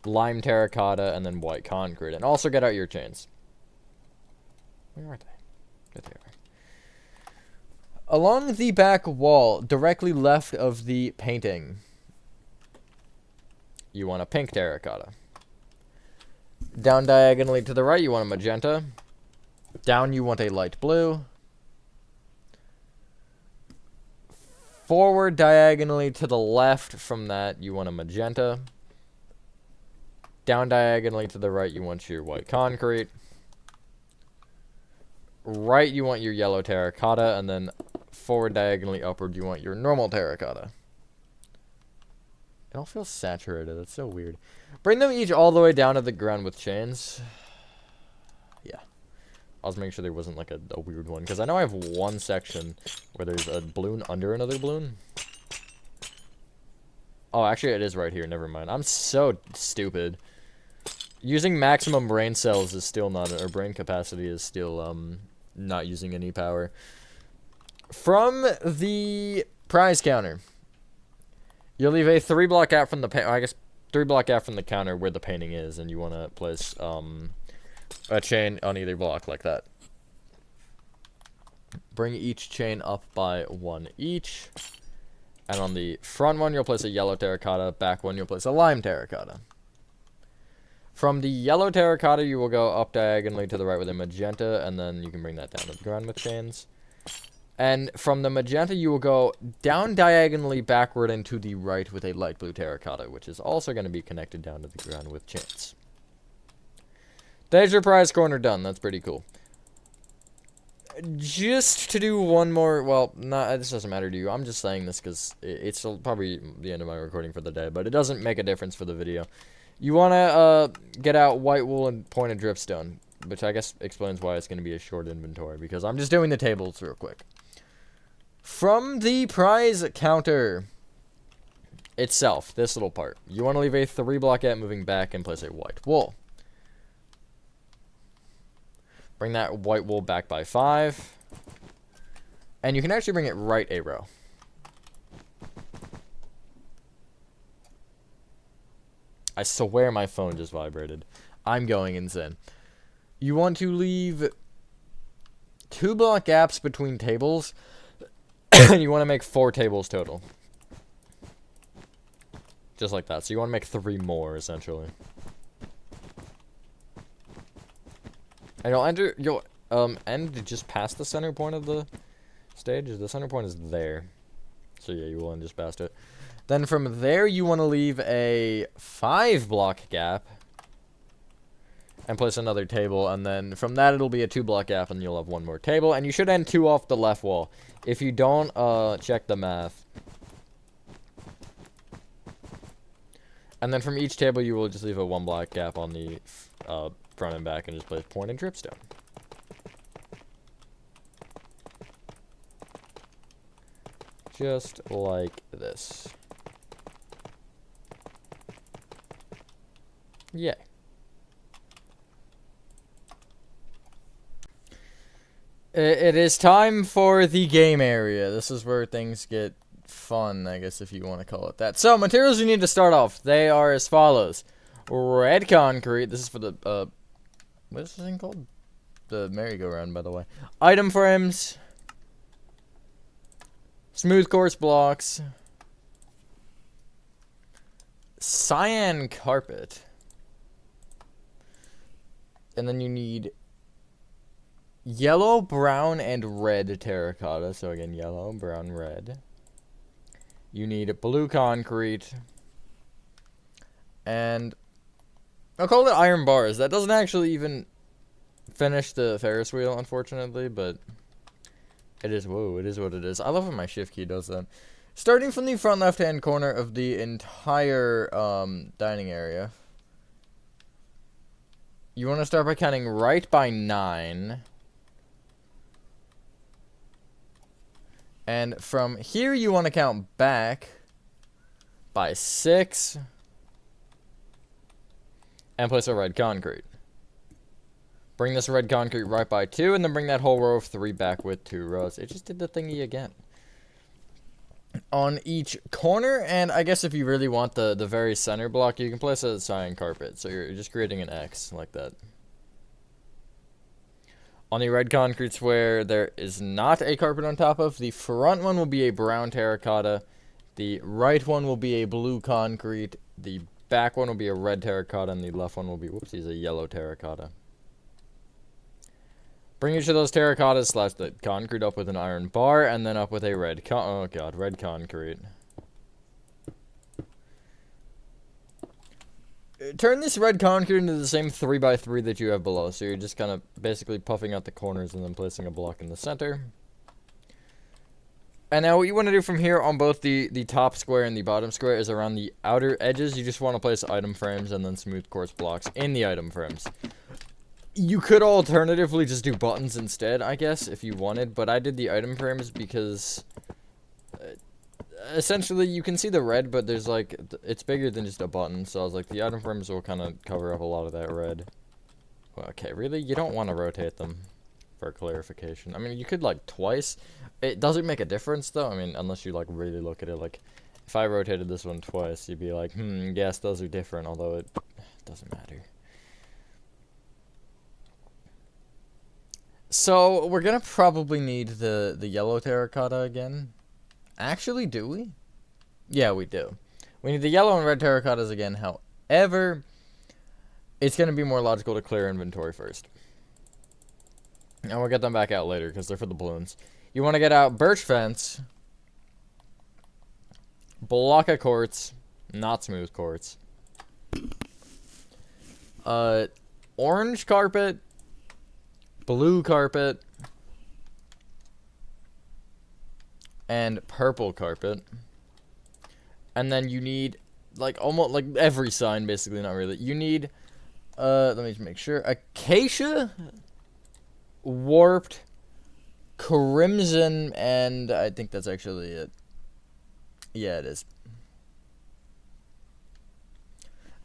lime terracotta, and then white concrete. And also get out your chains. Where are they? There they are. Along the back wall, directly left of the painting, you want a pink terracotta. Down diagonally to the right, you want a magenta. Down, you want a light blue. Forward diagonally to the left from that, you want a magenta. Down diagonally to the right, you want your white concrete. Right, you want your yellow terracotta, and then forward diagonally upward, you want your normal terracotta. It all feels saturated. That's so weird. Bring them each all the way down to the ground with chains. Yeah. I was making sure there wasn't like a weird one, because I know I have one section where there's a balloon under another balloon. Oh, actually, it is right here. Never mind. I'm so stupid. Using maximum brain cells is still not, or brain capacity is still not using any power. From the prize counter, you'll leave a 3-block gap from the, I guess 3-block gap from the counter where the painting is, and you want to place a chain on either block like that. Bring each chain up by 1 each. And on the front one, you'll place a yellow terracotta. Back one, you'll place a lime terracotta. From the yellow terracotta, you will go up diagonally to the right with a magenta, and then you can bring that down to the ground with chains. And from the magenta, you will go down diagonally backward and to the right with a light blue terracotta, which is also going to be connected down to the ground with chains. There's your prize corner done. That's pretty cool. Just to do one more, well, this doesn't matter to you. I'm just saying this because it's probably the end of my recording for the day, but it doesn't make a difference for the video. You want to get out white wool and pointed dripstone, which I guess explains why it's going to be a short inventory, because I'm just doing the tables real quick. From the prize counter itself, this little part, you want to leave a 3-block gap moving back and place a white wool. Bring that white wool back by 5. And you can actually bring it right a row. I swear my phone just vibrated. I'm going insane. You want to leave 2-block gaps between tables. And you want to make 4 tables total. Just like that. So you want to make 3 more, essentially. And you'll end just past the center point of the stage. The center point is there. So yeah, you will end just past it. Then from there, you want to leave a 5-block gap. And place another table. And then from that, it'll be a 2-block gap, and you'll have 1 more table. And you should end 2 off the left wall. If you don't, check the math. And then from each table, you will just leave a 1-block gap on the front and back and just place point and dripstone. Just like this. Yay. It is time for the game area. This is where things get fun, I guess, if you want to call it that. So, materials you need to start off. They are as follows. Red concrete. This is for the, what is this thing called? The merry-go-round, by the way. Item frames. Smooth course blocks. Cyan carpet. And then you need yellow, brown, and red terracotta. So again, yellow, brown, red. You need blue concrete. And I'll call it iron bars. That doesn't actually even finish the Ferris wheel, unfortunately, but it is, whoa, it is what it is. I love when my shift key does that. Starting from the front left-hand corner of the entire dining area, you want to start by counting right by 9. And from here, you want to count back by 6. And place a red concrete. Bring this red concrete right by 2, and then bring that whole row of 3 back with 2 rows. It just did the thingy again. On each corner, and I guess if you really want the very center block, you can place a cyan carpet. So you're just creating an X like that. On the red concrete square, there is not a carpet on top of. The front one will be a brown terracotta. The right one will be a blue concrete. The back one will be a red terracotta, and the left one will be, whoopsies, a yellow terracotta. Bring each of those terracottas slash the concrete up with an iron bar, and then up with a red red concrete. Turn this red concrete into the same 3x3 that you have below. So you're just kind of basically puffing out the corners and then placing a block in the center. And now what you want to do from here on both the top square and the bottom square is around the outer edges. You just want to place item frames and then smooth course blocks in the item frames. You could alternatively just do buttons instead, I guess, if you wanted. But I did the item frames because essentially you can see the red, but there's like, it's bigger than just a button. So I was like, the item frames will kind of cover up a lot of that red. Okay, really? You don't want to rotate them for clarification. I mean, you could like twice. It doesn't make a difference though. I mean, unless you like really look at it. Like, if I rotated this one twice, you'd be like, yes, those are different. Although it doesn't matter. So we're gonna probably need the yellow terracotta again. Actually, do we? Yeah, we do. We need the yellow and red terracottas again. However, it's going to be more logical to clear inventory first. And we'll get them back out later because they're for the balloons. You want to get out birch fence, block of quartz, not smooth quartz, orange carpet, blue carpet, and purple carpet. And then you need, like, almost, like, every sign, basically, not really. You need, let me just make sure, acacia, warped, crimson, and I think that's actually it. Yeah, it is.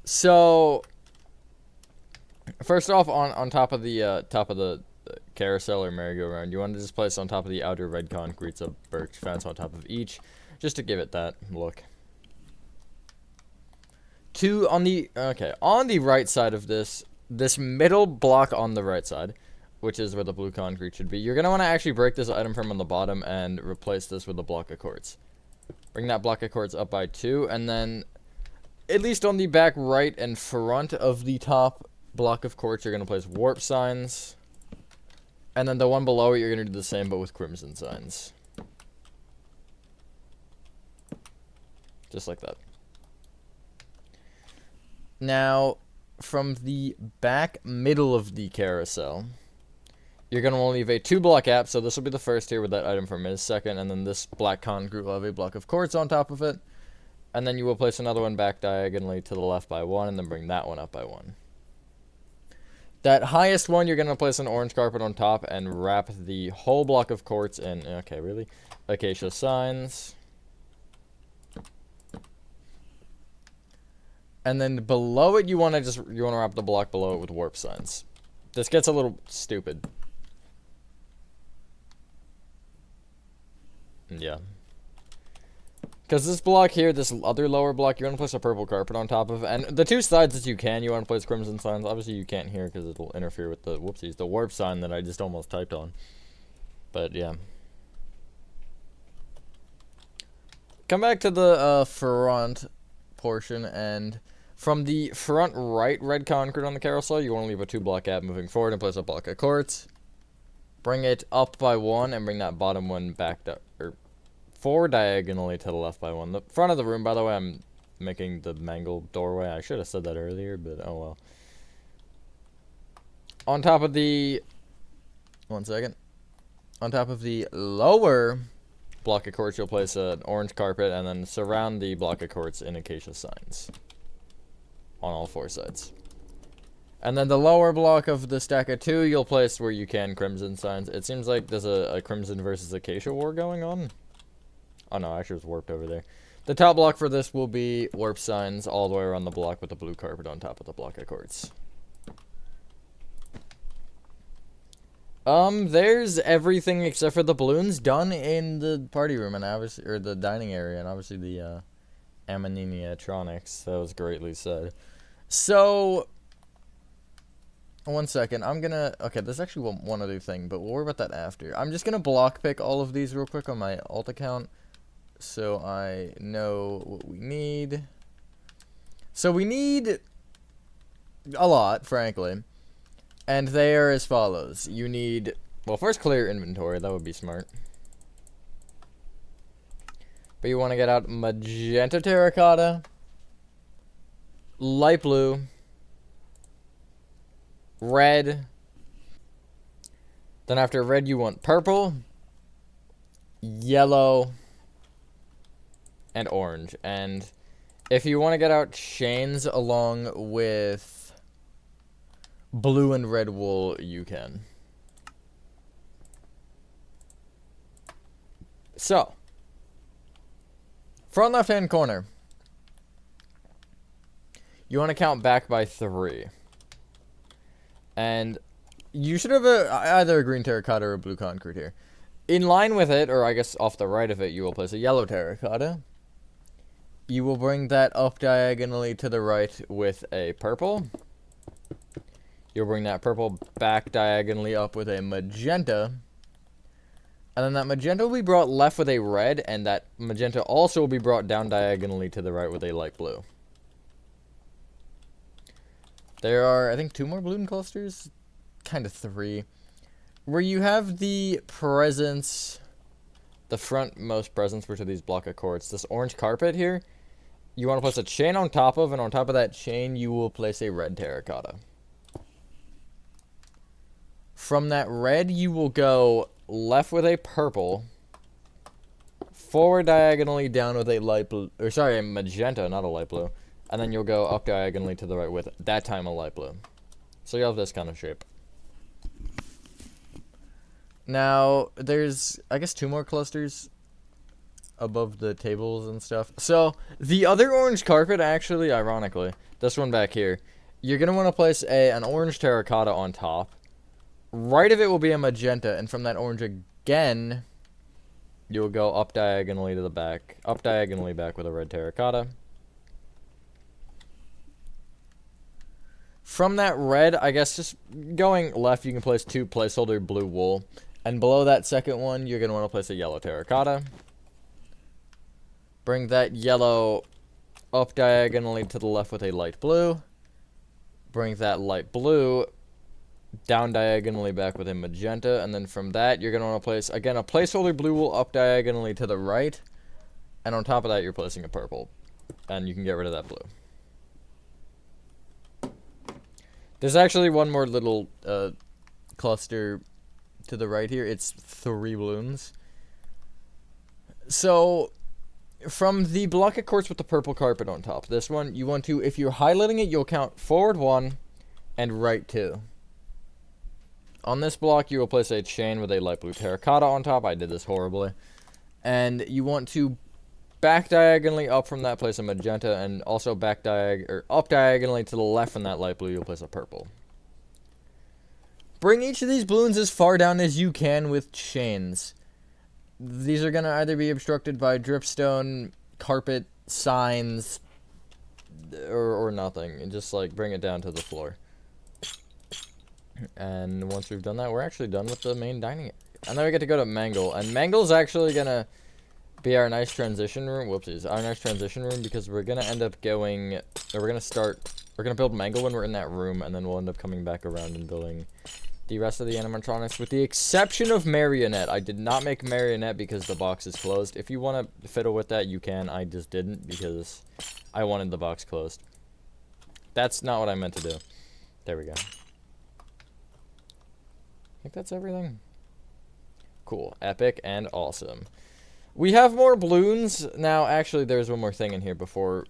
So, first off, on top of the carousel or merry-go-round, you want to just place on top of the outer red concretes a birch fence on top of each, just to give it that look. On the right side of this middle block on the right side, which is where the blue concrete should be, you're going to want to actually break this item from on the bottom and replace this with a block of quartz. Bring that block of quartz up by 2, and then, at least on the back right and front of the top block of quartz, you're going to place warp signs. And then the one below it, you're going to do the same, but with crimson signs. Just like that. Now, from the back middle of the carousel, you're going to want to leave a 2-block gap, so this will be the first here with that item from his second, and then this black concrete will have a block of quartz on top of it. And then you will place another one back diagonally to the left by 1, and then bring that one up by 1. That highest one, you're going to place an orange carpet on top and wrap the whole block of quartz in, okay, really? Acacia signs. And then below it, you want to wrap the block below it with warp signs. This gets a little stupid. Yeah. Because this block here, this other lower block, you want to place a purple carpet on top of. And the 2 sides that you want to place crimson signs. Obviously, you can't here because it'll interfere with the, whoopsies, the warp sign that I just almost typed on. But, yeah. Come back to the front portion, and from the front right red concrete on the carousel, you want to leave a 2-block gap moving forward and place a block of quartz. Bring it up by 1 and bring that bottom one back down, or forward diagonally to the left by 1. The front of the room, by the way, I'm making the Mangle doorway. I should have said that earlier, but oh well. On top of the, one second. On top of the lower block of quartz, you'll place an orange carpet and then surround the block of quartz in acacia signs on all 4 sides. And then the lower block of the stack of 2, you'll place where you can crimson signs. It seems like there's a crimson versus acacia war going on. Oh no, actually it was warped over there. The top block for this will be warp signs all the way around the block with the blue carpet on top of the block of quartz. There's everything except for the balloons done in the party room and obviously, or the dining area, and obviously the Animatronics. That was greatly said. So, one second, okay, there's actually one other thing, but we'll worry about that after. I'm just gonna block pick all of these real quick on my alt account, so I know what we need. So we need a lot, frankly, and they are as follows. You need, well, first clear inventory, that would be smart. But you want to get out magenta terracotta, light blue, red. Then after red, you want purple, yellow, and orange. And if you want to get out chains along with blue and red wool, you can. So, front left-hand corner, you want to count back by 3. And you should have either a green terracotta or a blue concrete here. In line with it, or I guess off the right of it, you will place a yellow terracotta. You will bring that up diagonally to the right with a purple. You'll bring that purple back diagonally up with a magenta. And then that magenta will be brought left with a red, and that magenta also will be brought down diagonally to the right with a light blue. There are, I think, 2 more balloon clusters, kind of 3, where you have the presents, the frontmost presents, which are these block of quartz. This orange carpet here, you want to place a chain on top of, and on top of that chain, you will place a red terracotta. From that red, you will go left with a purple, forward diagonally down with a light blue, or sorry, a magenta, not a light blue, and then you'll go up diagonally to the right with, that time, a light blue. So you'll have this kind of shape. Now, there's, I guess, 2 more clusters above the tables and stuff. So, the other orange carpet, actually, ironically, this one back here, you're going to want to place an orange terracotta on top. Right of it will be a magenta, and from that orange again, you'll go up diagonally to the back, up diagonally back with a red terracotta. From that red, I guess just going left, you can place 2 placeholder blue wool. And below that second one, you're going to want to place a yellow terracotta. Bring that yellow up diagonally to the left with a light blue. Bring that light blue down diagonally back with a magenta. And then from that, you're going to want to place, again, a placeholder blue wool up diagonally to the right. And on top of that, you're placing a purple. And you can get rid of that blue. There's actually one more little cluster to the right here. It's 3 balloons. So, from the block of quartz with the purple carpet on top, this one, you want to, if you're highlighting it, you'll count forward 1 and right 2. On this block, you will place a chain with a light blue terracotta on top. I did this horribly. And you want to back diagonally up from that, place a magenta, and also up diagonally to the left from that light blue, you'll place a purple. Bring each of these balloons as far down as you can with chains. These are going to either be obstructed by dripstone, carpet, signs, or nothing. And just, like, bring it down to the floor. And once we've done that, we're actually done with the main dining area. And then we get to go to Mangle. And Mangle's actually going to be our nice transition room. Whoopsies. Our nice transition room, because we're going to end up going, or we're going to build Mangle when we're in that room, and then we'll end up coming back around and building the rest of the animatronics, with the exception of Marionette. I did not make Marionette because the box is closed. If you want to fiddle with that, you can. I just didn't because I wanted the box closed. That's not what I meant to do. There we go. I think that's everything. Cool. Epic and awesome. We have more balloons. Now, actually, there's one more thing in here before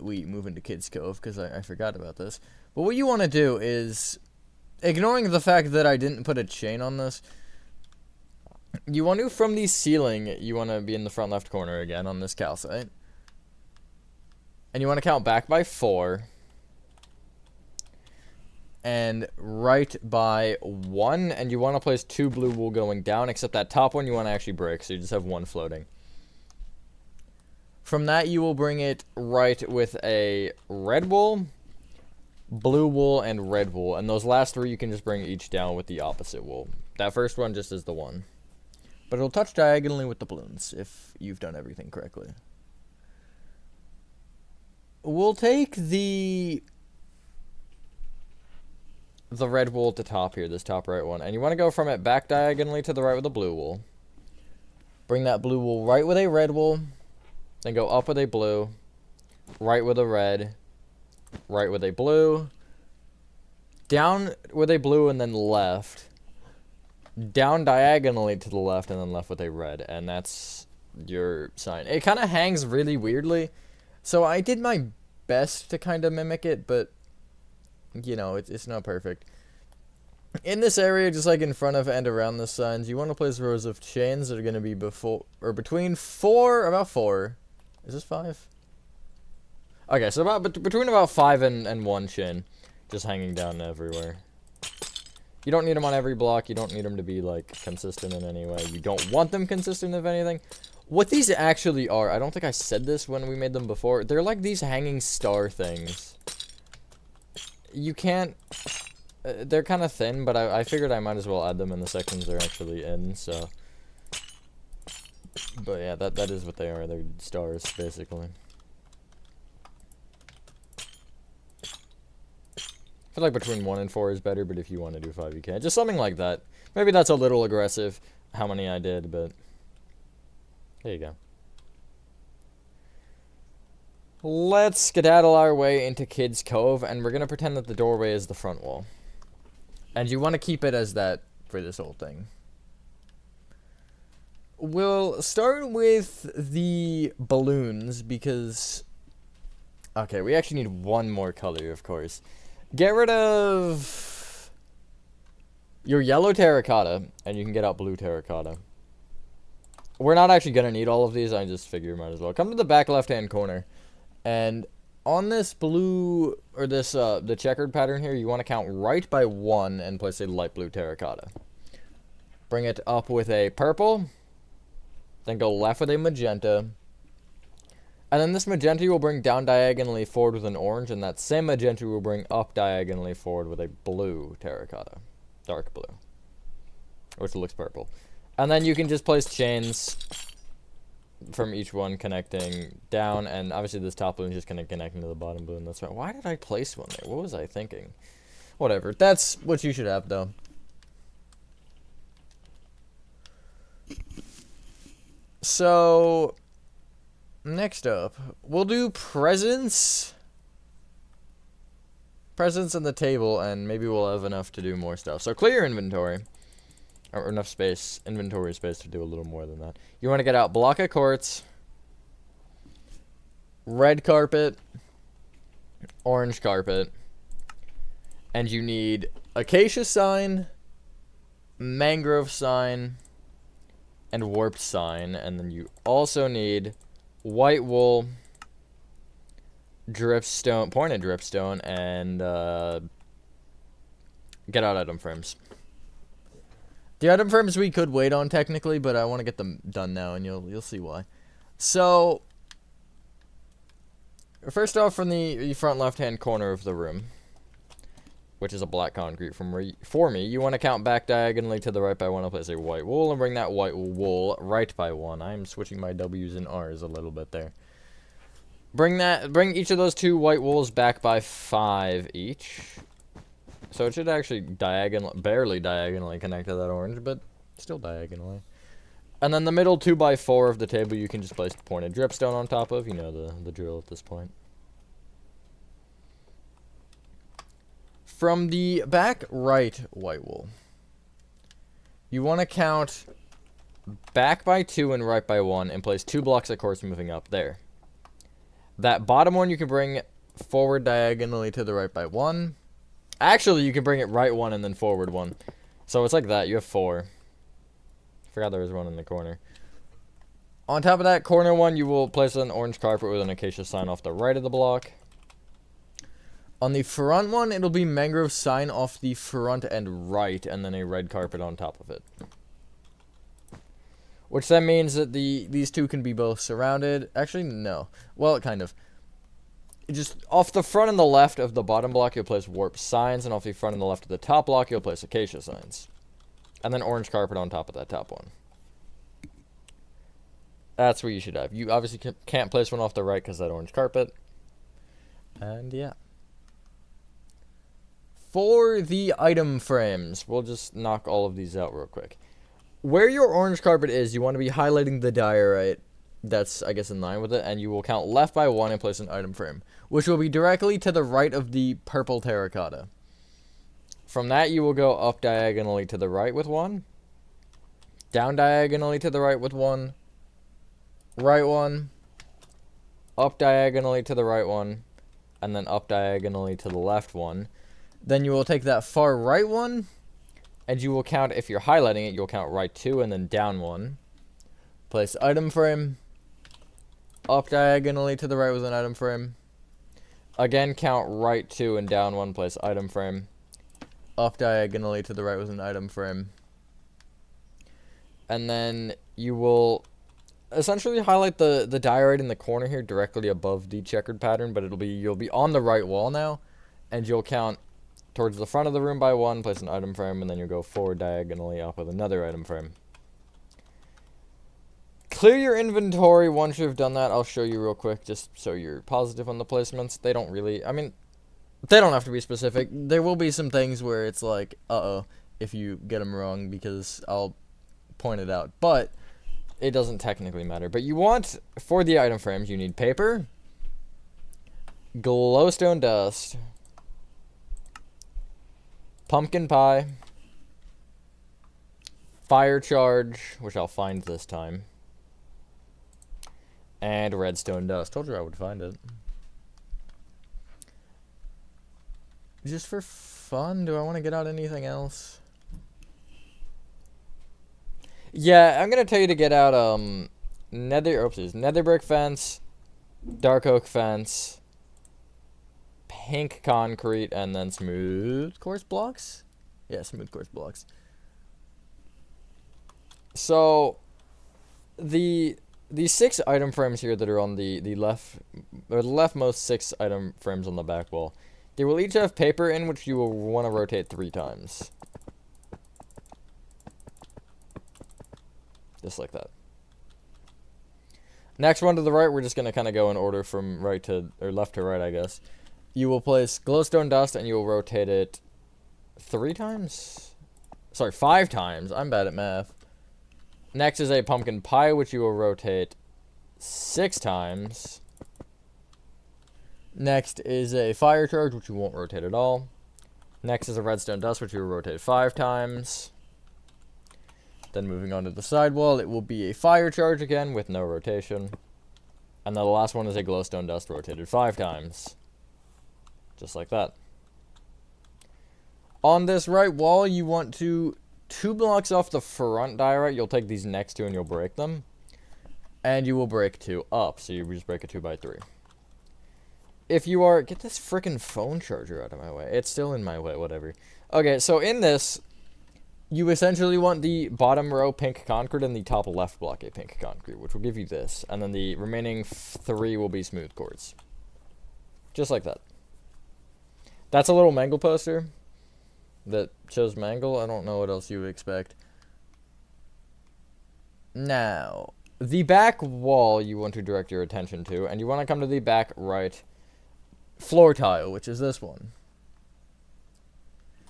we move into Kids Cove, because I forgot about this. But what you want to do is, ignoring the fact that I didn't put a chain on this, you want to, from the ceiling, you want to be in the front left corner again on this calcite. And you want to count back by 4. And right by 1. And you want to place 2 blue wool going down, except that top one you want to actually break, so you just have 1 floating. From that, you will bring it right with a red wool, blue wool, and red wool. And those last 3 you can just bring each down with the opposite wool. That first one just is the one. But it'll touch diagonally with the balloons if you've done everything correctly. We'll take the red wool at the top here, this top right one. And you want to go from it back diagonally to the right with the blue wool. Bring that blue wool right with a red wool. Then go up with a blue. Right with a red. Right with a blue. Down with a blue and then left. Down diagonally to the left and then left with a red. And that's your sign. It kind of hangs really weirdly. So I did my best to kind of mimic it, but you know, it's not perfect. In this area, just like in front of and around the signs, you want to place rows of chains that are going to be between 4, about 4. Is this 5? Okay, so between about 5 and 1 chain, just hanging down everywhere. You don't need them on every block. You don't need them to be, like, consistent in any way. You don't want them consistent, if anything. What these actually are, I don't think I said this when we made them before. They're like these hanging star things. You can't... they're kind of thin, but I figured I might as well add them in the sections they're actually in, so... But yeah, that is what they are. They're stars, basically. I feel like between 1 and 4 is better, but if you want to do 5, you can. Just something like that. Maybe that's a little aggressive, how many I did, but there you go. Let's skedaddle our way into Kid's Cove, and we're going to pretend that the doorway is the front wall. And you want to keep it as that for this whole thing. We'll start with the balloons, because... Okay, we actually need one more color, of course. Get rid of your yellow terracotta, and you can get out blue terracotta. We're not actually going to need all of these, I just figure might as well. Come to the back left-hand corner, and on this blue, or this, the checkered pattern here, you want to count right by 1 and place a light blue terracotta. Bring it up with a purple, then go left with a magenta. And then this magenta you will bring down diagonally forward with an orange, and that same magenta will bring up diagonally forward with a blue terracotta. Dark blue. Which looks purple. And then you can just place chains from each one connecting down, and obviously this top balloon is just going to connect into the bottom balloon. That's right. Why did I place one there? What was I thinking? Whatever. That's what you should have, though. So... next up, we'll do presents. Presents on the table, and maybe we'll have enough to do more stuff. So clear your inventory. Or enough space, inventory space to do a little more than that. You want to get out block of quartz, red carpet, orange carpet, and you need acacia sign, mangrove sign, and warped sign, and then you also need white wool, dripstone, pointed dripstone, and get out item frames. The item frames we could wait on technically, but I want to get them done now, and you'll see why. So, first off, from the front left-hand corner of the room, which is a black concrete for me, you want to count back diagonally to the right by 1. I'll place a white wool and bring that white wool right by 1. I'm switching my W's and R's a little bit there. Bring each of those 2 white wools back by 5 each. So it should actually barely diagonally connect to that orange, but still diagonally. And then the middle 2 by 4 of the table you can just place pointed dripstone on top of. You know the drill at this point. From the back right white wool, you want to count back by 2 and right by 1 and place 2 blocks of quartz moving up there. That bottom one you can bring forward diagonally to the right by 1. Actually, you can bring it right 1 and then forward 1. So it's like that. You have 4. Forgot there was one in the corner. On top of that corner one, you will place an orange carpet with an acacia sign off the right of the block. On the front one, it'll be mangrove sign off the front and right, and then a red carpet on top of it. Which then means that these 2 can be both surrounded. Actually, no. Well, kind of. Just off the front and the left of the bottom block, you'll place warp signs, and off the front and the left of the top block, you'll place acacia signs. And then orange carpet on top of that top one. That's what you should have. You obviously can't place one off the right because that orange carpet. And yeah. For the item frames, we'll just knock all of these out real quick. Where your orange carpet is, you want to be highlighting the diorite that's, I guess, in line with it, and you will count left by 1 and place an item frame, which will be directly to the right of the purple terracotta. From that, you will go up diagonally to the right with 1, down diagonally to the right with 1, right 1, up diagonally to the right 1, and then up diagonally to the left 1. Then you will take that far right one, and you will count, if you're highlighting it, you'll count right 2 and then down 1. Place item frame, up diagonally to the right with an item frame. Again, count right 2 and down 1, place item frame. Up diagonally to the right with an item frame. And then you will essentially highlight the diorite in the corner here directly above the checkered pattern, but you'll be on the right wall now, and you'll count towards the front of the room by 1, place an item frame, and then you'll go forward diagonally up with another item frame. Clear your inventory once you've done that. I'll show you real quick, just so you're positive on the placements. They don't really, I mean, They don't have to be specific. There will be some things where it's like, uh-oh, if you get them wrong, because I'll point it out. But it doesn't technically matter. But you want, for the item frames, you need paper, glowstone dust, pumpkin pie, fire charge, which I'll find this time, and redstone dust. Told you I would find it. Just for fun, do I want to get out anything else? Yeah, I'm gonna tell you to get out nether brick fence, dark oak fence, pink concrete, and then smooth quartz blocks. Yeah, smooth quartz blocks. So the 6 item frames here that are on the left, or the leftmost 6 item frames on the back wall, they will each have paper in which you will want to rotate 3 times. Just like that. Next one to the right, we're just going to kind of go in order from right to, or left to right, I guess. You will place glowstone dust and you will rotate it 3 times? Sorry, 5 times. I'm bad at math. Next is a pumpkin pie, which you will rotate 6 times. Next is a fire charge, which you won't rotate at all. Next is a redstone dust, which you will rotate 5 times. Then moving on to the side wall, it will be a fire charge again with no rotation. And then the last one is a glowstone dust rotated 5 times. Just like that. On this right wall, you want to 2 blocks off the front diorite, you'll take these next 2 and you'll break them. And you will break 2 up, so you just break a 2x3. If you are... Get this frickin' phone charger out of my way. It's still in my way, whatever. Okay, so in this, you essentially want the bottom row pink concrete and the top left block a pink concrete, which will give you this. And then the remaining 3 will be smooth quartz. Just like that. That's a little Mangle poster that shows Mangle. I don't know what else you would expect. Now, the back wall you want to direct your attention to, and you want to come to the back right floor tile, which is this one.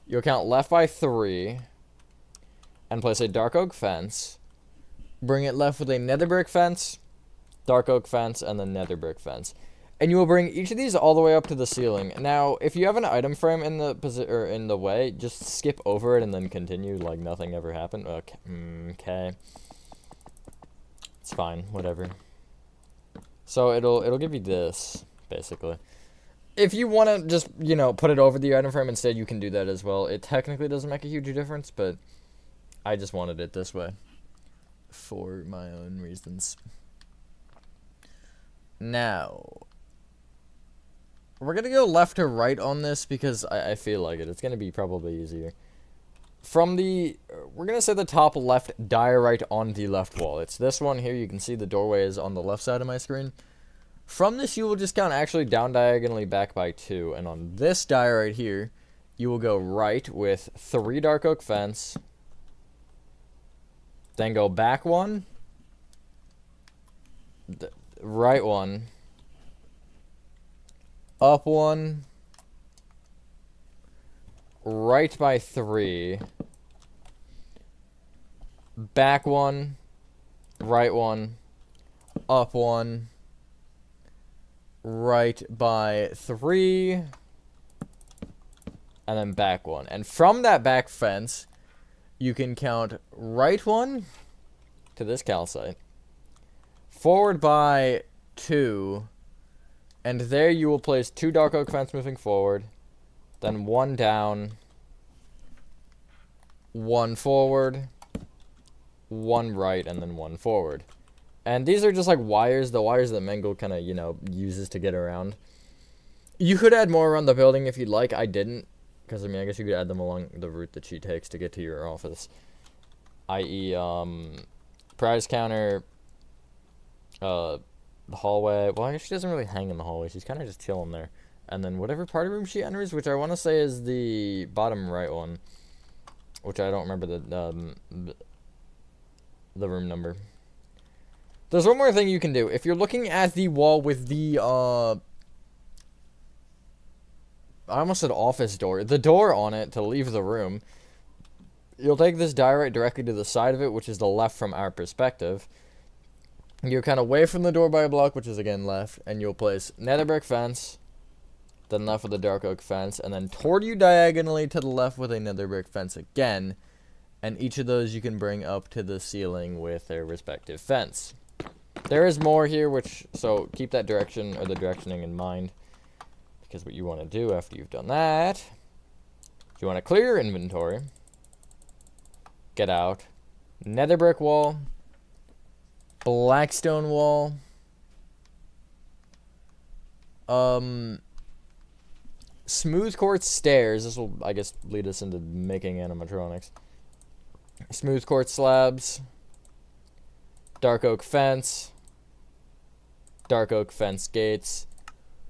You'll count left by 3 and place a dark oak fence. Bring it left with a nether brick fence, dark oak fence, and then nether brick fence. And you will bring each of these all the way up to the ceiling. Now, if you have an item frame in the way, just skip over it and then continue like nothing ever happened. Okay. It's fine, whatever. So it'll give you this, basically. If you want to just, you know, put it over the item frame instead, you can do that as well. It technically doesn't make a huge difference, but I just wanted it this way for my own reasons. Now, we're going to go left to right on this because I feel like it. It's going to be probably easier. From the, we're going to say the top left diorite on the left wall. It's this one here. You can see the doorway is on the left side of my screen. From this, you will just count actually down diagonally back by 2. And on this diorite here, you will go right with 3 dark oak fence. Then go back 1. Right 1. Up 1. Right by 3. Back 1. Right 1. Up 1. Right by 3. And then back 1. And from that back fence, you can count right 1 to this calcite. Forward by 2. And there you will place 2 dark oak fence moving forward. Then 1 down. 1 forward. 1 right, and then 1 forward. And these are just like wires, the wires that Mangle kind of, you know, uses to get around. You could add more around the building if you'd like. I didn't. Because, I mean, I guess you could add them along the route that she takes to get to your office. I.e., prize counter, the hallway. Well, I guess she doesn't really hang in the hallway. She's kind of just chilling there. And then whatever party room she enters, which I want to say is the bottom right one. Which I don't remember the room number. There's one more thing you can do. If you're looking at the wall with the, I almost said office door. The door on it to leave the room. You'll take this diorite directly to the side of it, which is the left from our perspective. You're kind of away from the door by a block, which is again left, and you'll place nether brick fence, then left with a dark oak fence, and then toward you diagonally to the left with a nether brick fence again, and each of those you can bring up to the ceiling with their respective fence. There is more here, so keep that direction, or the directioning in mind, because what you want to do after you've done that, you want to clear your inventory, get out, nether brick wall, blackstone wall, smooth quartz stairs. This will, I guess, lead us into making animatronics. Smooth quartz slabs, dark oak fence, dark oak fence gates.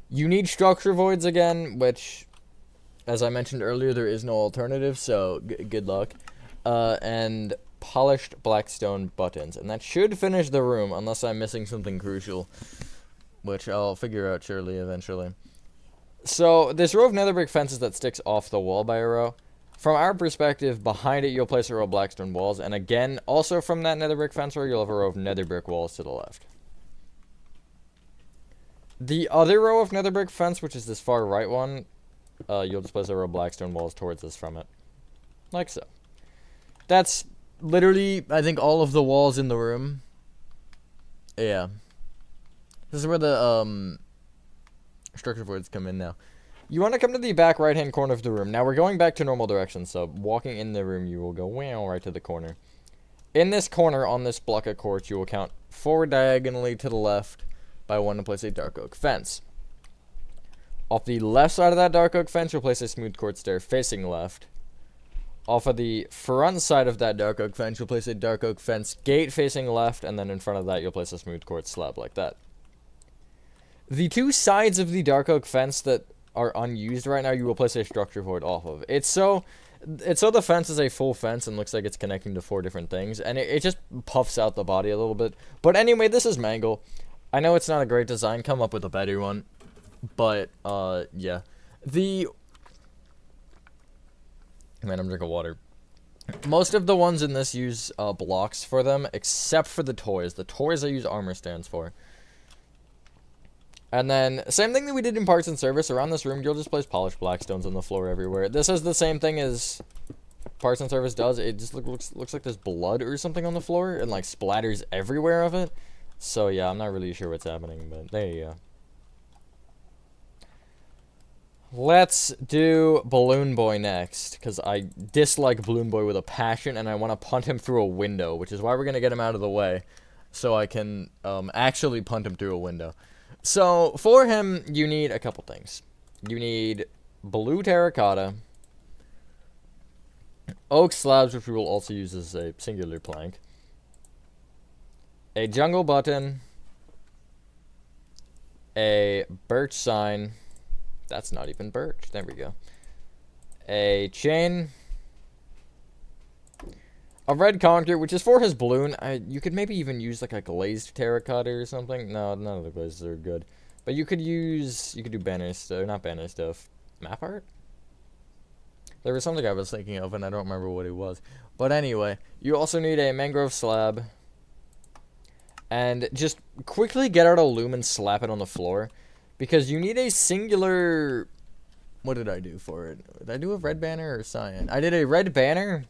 You need structure voids again, which, as I mentioned earlier, there is no alternative, so good luck. And polished blackstone buttons. And that should finish the room, unless I'm missing something crucial, which I'll figure out surely eventually. So, this row of nether brick fences that sticks off the wall by a row, from our perspective, behind it you'll place a row of blackstone walls, and again, also from that nether brick fence row, you'll have a row of nether brick walls to the left. The other row of nether brick fence, which is this far right one, you'll just place a row of blackstone walls towards us from it. Like so. That's literally, I think, all of the walls in the room. Yeah. This is where the, structure voids come in now. You want to come to the back right-hand corner of the room. Now, we're going back to normal direction, so walking in the room, you will go wow right to the corner. In this corner, on this block of quartz, you will count forward diagonally to the left by 1 to place a dark oak fence. Off the left side of that dark oak fence, you'll place a smooth quartz stair facing left. Off of the front side of that dark oak fence, you'll place a dark oak fence gate facing left, and then in front of that, you'll place a smooth quartz slab like that. The two sides of the dark oak fence that are unused right now, you will place a structure void off of. It's so the fence is a full fence and looks like it's connecting to 4 different things, and it just puffs out the body a little bit. But anyway, this is Mangle. I know it's not a great design. Come up with a better one. But, yeah. Man, I'm drinking water. Most of the ones in this use blocks for them, except for the toys. The toys I use armor stands for. And then, same thing that we did in parts and service. Around this room, you'll just place polished blackstones on the floor everywhere. This is the same thing as parts and service does. It just looks like there's blood or something on the floor, and like splatters everywhere of it. So yeah, I'm not really sure what's happening, but there you go. Let's do Balloon Boy next, because I dislike Balloon Boy with a passion, and I want to punt him through a window, which is why we're going to get him out of the way, so I can actually punt him through a window. So, for him, you need a couple things. You need blue terracotta, oak slabs, which we will also use as a singular plank, a jungle button, a birch sign. That's not even birch. There we go. A chain. A red concrete, which is for his balloon. You could maybe even use like a glazed terracotta or something. No, none of the glazes are good. But you could do banner stuff, not banner stuff. Map art? There was something I was thinking of and I don't remember what it was. But anyway, you also need a mangrove slab. And just quickly get out a loom and slap it on the floor. Because you need a singular... What did I do for it? Did I do a red banner or cyan? I did a red banner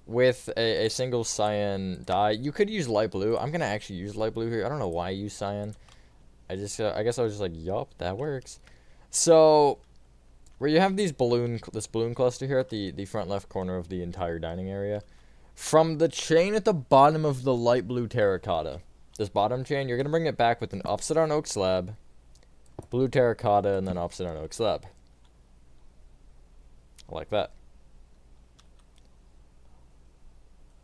with a single cyan dye. You could use light blue. I'm going to actually use light blue here. I don't know why I use cyan. I guess I was just like, yup, that works. So, where you have this balloon cluster here at the front left corner of the entire dining area. From the chain at the bottom of the light blue terracotta, this bottom chain, you're going to bring it back with an upside down oak slab, blue terracotta, and then upside down oak slab. Like that.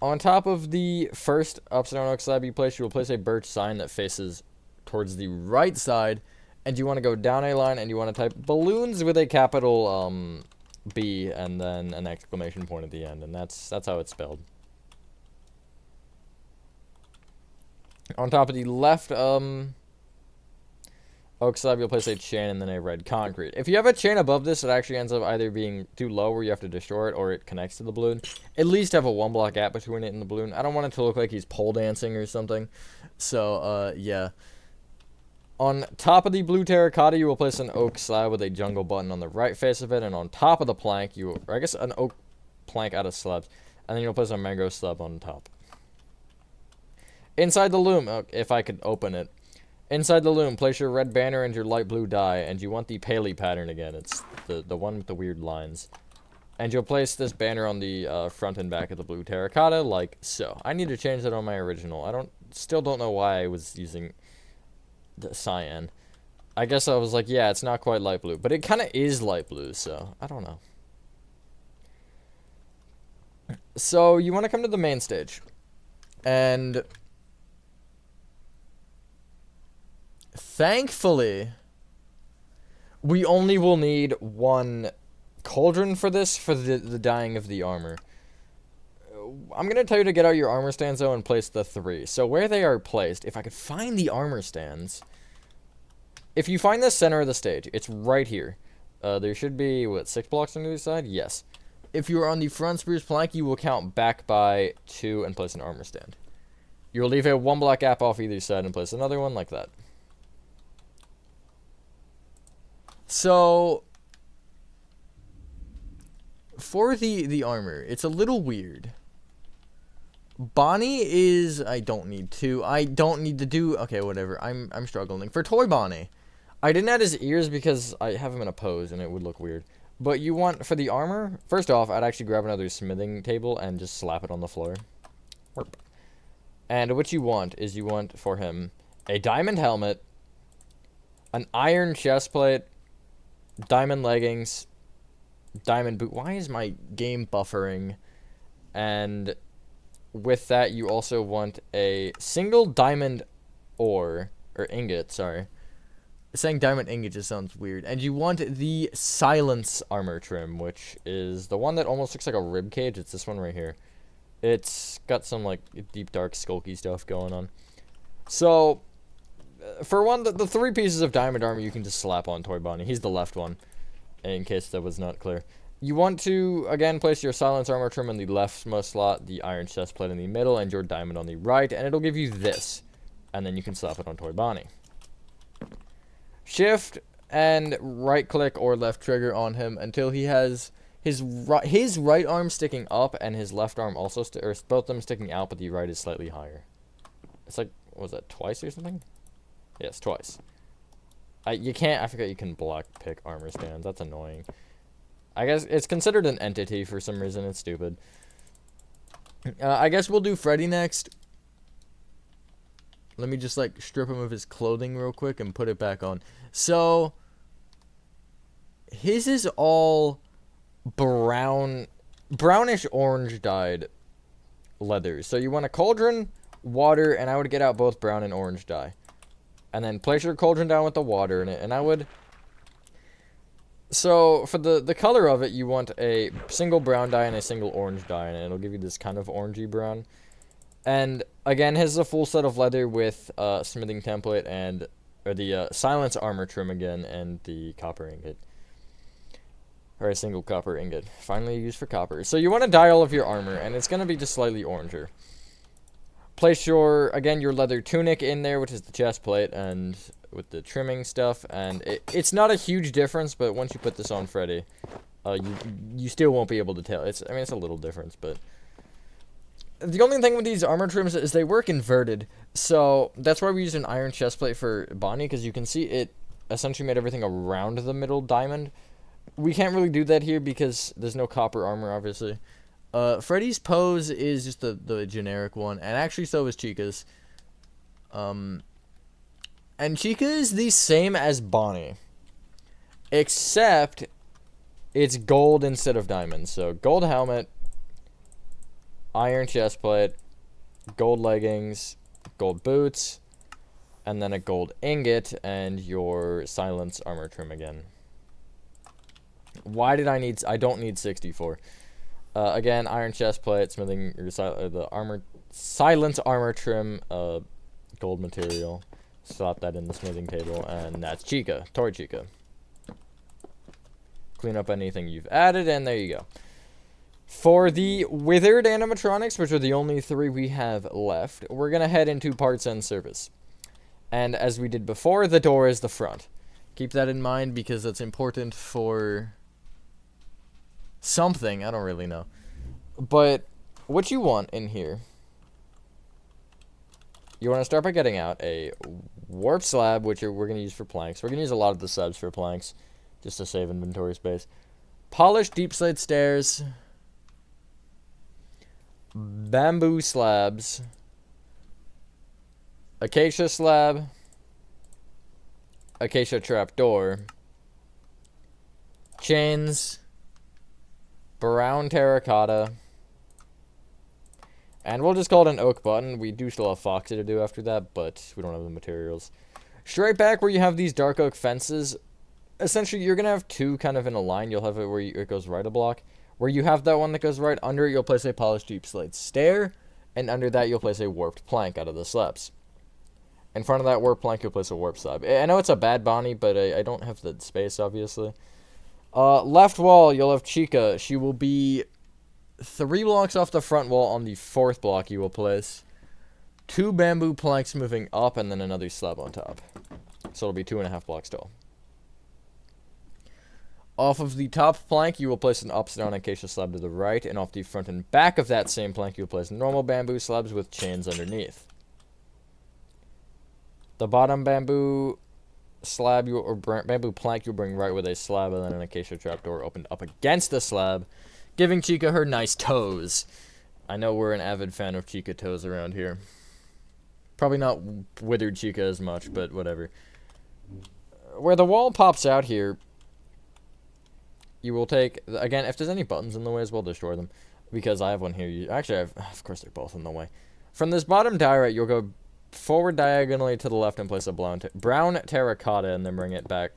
On top of the first upside down oak slab you will place a birch sign that faces towards the right side, and you want to go down a line and you want to type balloons with a capital B and then an exclamation point at the end, and that's how it's spelled. On top of the left Oak slab, you'll place a chain and then a red concrete. If you have a chain above this, it actually ends up either being too low where you have to destroy it, or it connects to the balloon. At least have a 1 block gap between it and the balloon. I don't want it to look like he's pole dancing or something. So, yeah. On top of the blue terracotta, you will place an oak slab with a jungle button on the right face of it, and on top of the plank, or I guess an oak plank out of slabs, and then you'll place a mango slab on top. Inside the loom, if I could open it. Inside the loom, place your red banner and your light blue dye, and you want the Paley pattern again. It's the one with the weird lines. And you'll place this banner on the front and back of the blue terracotta, like so. I need to change that on my original. Still don't know why I was using the cyan. I guess I was like, yeah, it's not quite light blue, but it kind of is light blue, so I don't know. So you want to come to the main stage, and thankfully, we only will need 1 cauldron for this, for the dyeing of the armor. I'm going to tell you to get out your armor stands, though, and place the 3. So where they are placed, if I could find the armor stands, if you find the center of the stage, it's right here. There should be, 6 blocks on the other side? Yes. If you are on the front spruce plank, you will count back by 2 and place an armor stand. You will leave a 1 block gap off either side and place another one like that. So, for the armor, it's a little weird. Bonnie is, I don't need to do, okay, whatever, I'm struggling. For Toy Bonnie, I didn't add his ears because I have him in a pose and it would look weird. But you want, for the armor, first off, I'd actually grab another smithing table and just slap it on the floor. And what you want is you want for him a diamond helmet, an iron chest plate, diamond leggings, diamond boot. Why is my game buffering? And with that, you also want a single diamond ore, or ingot, sorry. Saying diamond ingot just sounds weird. And you want the silence armor trim, which is the one that almost looks like a rib cage. It's this one right here. It's got some, like, deep, dark, skulky stuff going on. So, for one, the 3 pieces of diamond armor you can just slap on Toy Bonnie. He's the left one, in case that was not clear. You want to, again, place your silence armor trim in the leftmost slot, the iron chest plate in the middle, and your diamond on the right, and it'll give you this. And then you can slap it on Toy Bonnie. Shift and right click or left trigger on him until he has his right arm sticking up and his left arm also, or both of them sticking out, but the right is slightly higher. It's like, what was that, twice or something? Yes, twice. You can't, I forget you can block pick armor stands. That's annoying. I guess it's considered an entity for some reason. It's stupid. I guess we'll do Freddy next. Let me just, like, strip him of his clothing real quick and put it back on. So, his is all brownish orange dyed leather. So you want a cauldron, water, and I would get out both brown and orange dye. And then place your cauldron down with the water in it, and I would... So, for the color of it, you want a single brown dye and a single orange dye, and it'll give you this kind of orangey brown. And, again, his is a full set of leather with smithing template and... Or the silence armor trim again, and the copper ingot. Or a single copper ingot. Finally used for copper. So you want to dye all of your armor, and it's going to be just slightly oranger. Place your, again, your leather tunic in there, which is the chest plate, and with the trimming stuff. And it's not a huge difference, but once you put this on Freddy, you still won't be able to tell. It's a little difference, but... The only thing with these armor trims is they work inverted, so that's why we used an iron chest plate for Bonnie, because you can see it essentially made everything around the middle diamond. We can't really do that here because there's no copper armor, obviously. Freddy's pose is just the generic one, and actually so is Chica's. And Chica is the same as Bonnie, except it's gold instead of diamond. So gold helmet, iron chest plate, gold leggings, gold boots, and then a gold ingot, and your silence armor trim again. Why did I don't need 64. Again, iron chest plate, smithing, the silence armor trim, gold material, Slap that in the smithing table, and that's Chica. Toy Chica. Clean up anything you've added, and there you go. For the withered animatronics, which are the only 3 we have left, we're going to head into parts and service. And as we did before, the door is the front. Keep that in mind because that's important for something. I don't really know. But what you want in here, you want to start by getting out a warp slab, which we're going to use for planks. We're going to use a lot of the slabs for planks, just to save inventory space. Polished deep slate stairs. Bamboo slabs. Acacia slab. Acacia trapdoor. Chains. Brown terracotta. And we'll just call it an oak button. We do still have foxy to do after that, but we don't have the materials. Straight back where you have these dark oak fences, essentially you're going to have 2 kind of in a line. You'll have it where it goes right a block. Where you have that one that goes right under it, you'll place a polished deep slate stair. And under that, you'll place a warped plank out of the slabs. In front of that warped plank, you'll place a warp slab. I know it's a bad Bonnie, but I don't have the space, obviously. Left wall, you'll have Chica. She will be 3 blocks off the front wall. On the 4th block, you will place 2 bamboo planks moving up and then another slab on top. So it'll be 2.5 blocks tall. Off of the top plank, you will place an upside-down acacia slab to the right, and off the front and back of that same plank, you will place normal bamboo slabs with chains underneath. The bottom bamboo slab bamboo plank you'll bring right with a slab, and then an acacia trapdoor opened up against the slab, giving Chica her nice toes. I know we're an avid fan of Chica toes around here. Probably not withered Chica as much, but whatever. Where the wall pops out here, you will take, again, if there's any buttons in the way as well, destroy them. Because I have one here. Actually, of course they're both in the way. From this bottom diorite, you'll go forward diagonally to the left and place a brown terracotta, and then bring it back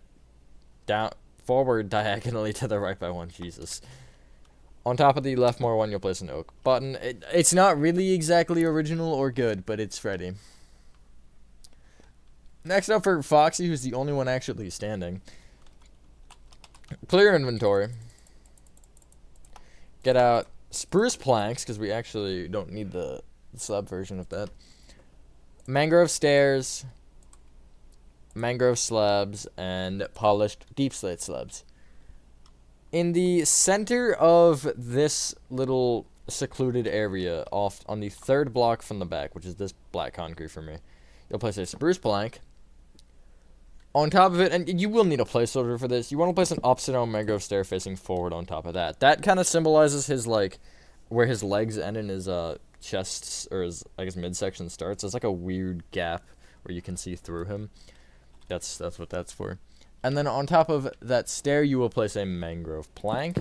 down, forward diagonally to the right by 1. Jesus. On top of the leftmost one, you'll place an oak button. It's not really exactly original or good, but it's Freddy. Next up for Foxy, who's the only one actually standing. Clear inventory. Get out spruce planks, because we actually don't need the slab version of that. Mangrove stairs. Mangrove slabs. And polished deep slate slabs. In the center of this little secluded area, off on the 3rd block from the back, which is this black concrete for me, you'll place a spruce plank. On top of it, and you will need a placeholder for this, you want to place an upside-down mangrove stair facing forward on top of that. That kind of symbolizes his, like, where his legs end and his chest, or his, I guess, midsection starts. It's like a weird gap where you can see through him. That's what that's for. And then on top of that stair, you will place a mangrove plank.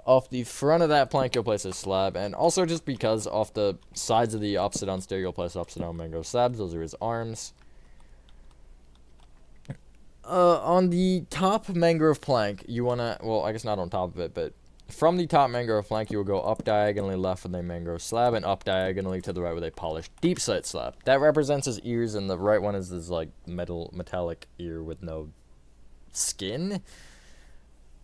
Off the front of that plank, you'll place a slab. And also, just because off the sides of the upside-down stair, you'll place upside-down mangrove slabs. Those are his arms. On the top mangrove plank, you want to, well, I guess not on top of it, but from the top mangrove plank, you will go up diagonally left with a mangrove slab, and up diagonally to the right with a polished deep slate slab. That represents his ears, and the right one is this, like, metallic ear with no skin?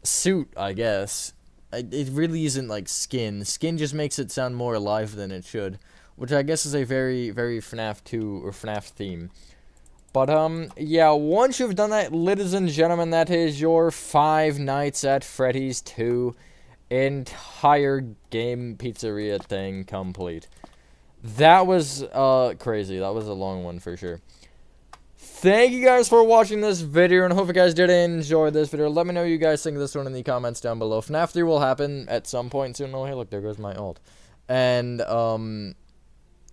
Suit, I guess. It really isn't, like, skin. Skin just makes it sound more alive than it should, which I guess is a very, very FNAF 2 or FNAF theme. But, yeah, once you've done that, ladies and gentlemen, that is your 5 Nights at Freddy's 2 entire game pizzeria thing complete. That was, crazy. That was a long one for sure. Thank you guys for watching this video, and I hope you guys did enjoy this video. Let me know what you guys think of this one in the comments down below. FNAF 3 will happen at some point soon. Oh, hey, look, there goes my ult. And,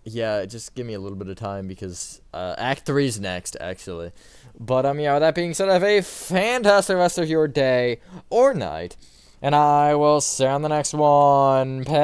yeah, just give me a little bit of time because Act 3 is next, actually. But, yeah, with that being said, have a fantastic rest of your day or night. And I will see you on the next one. Peace.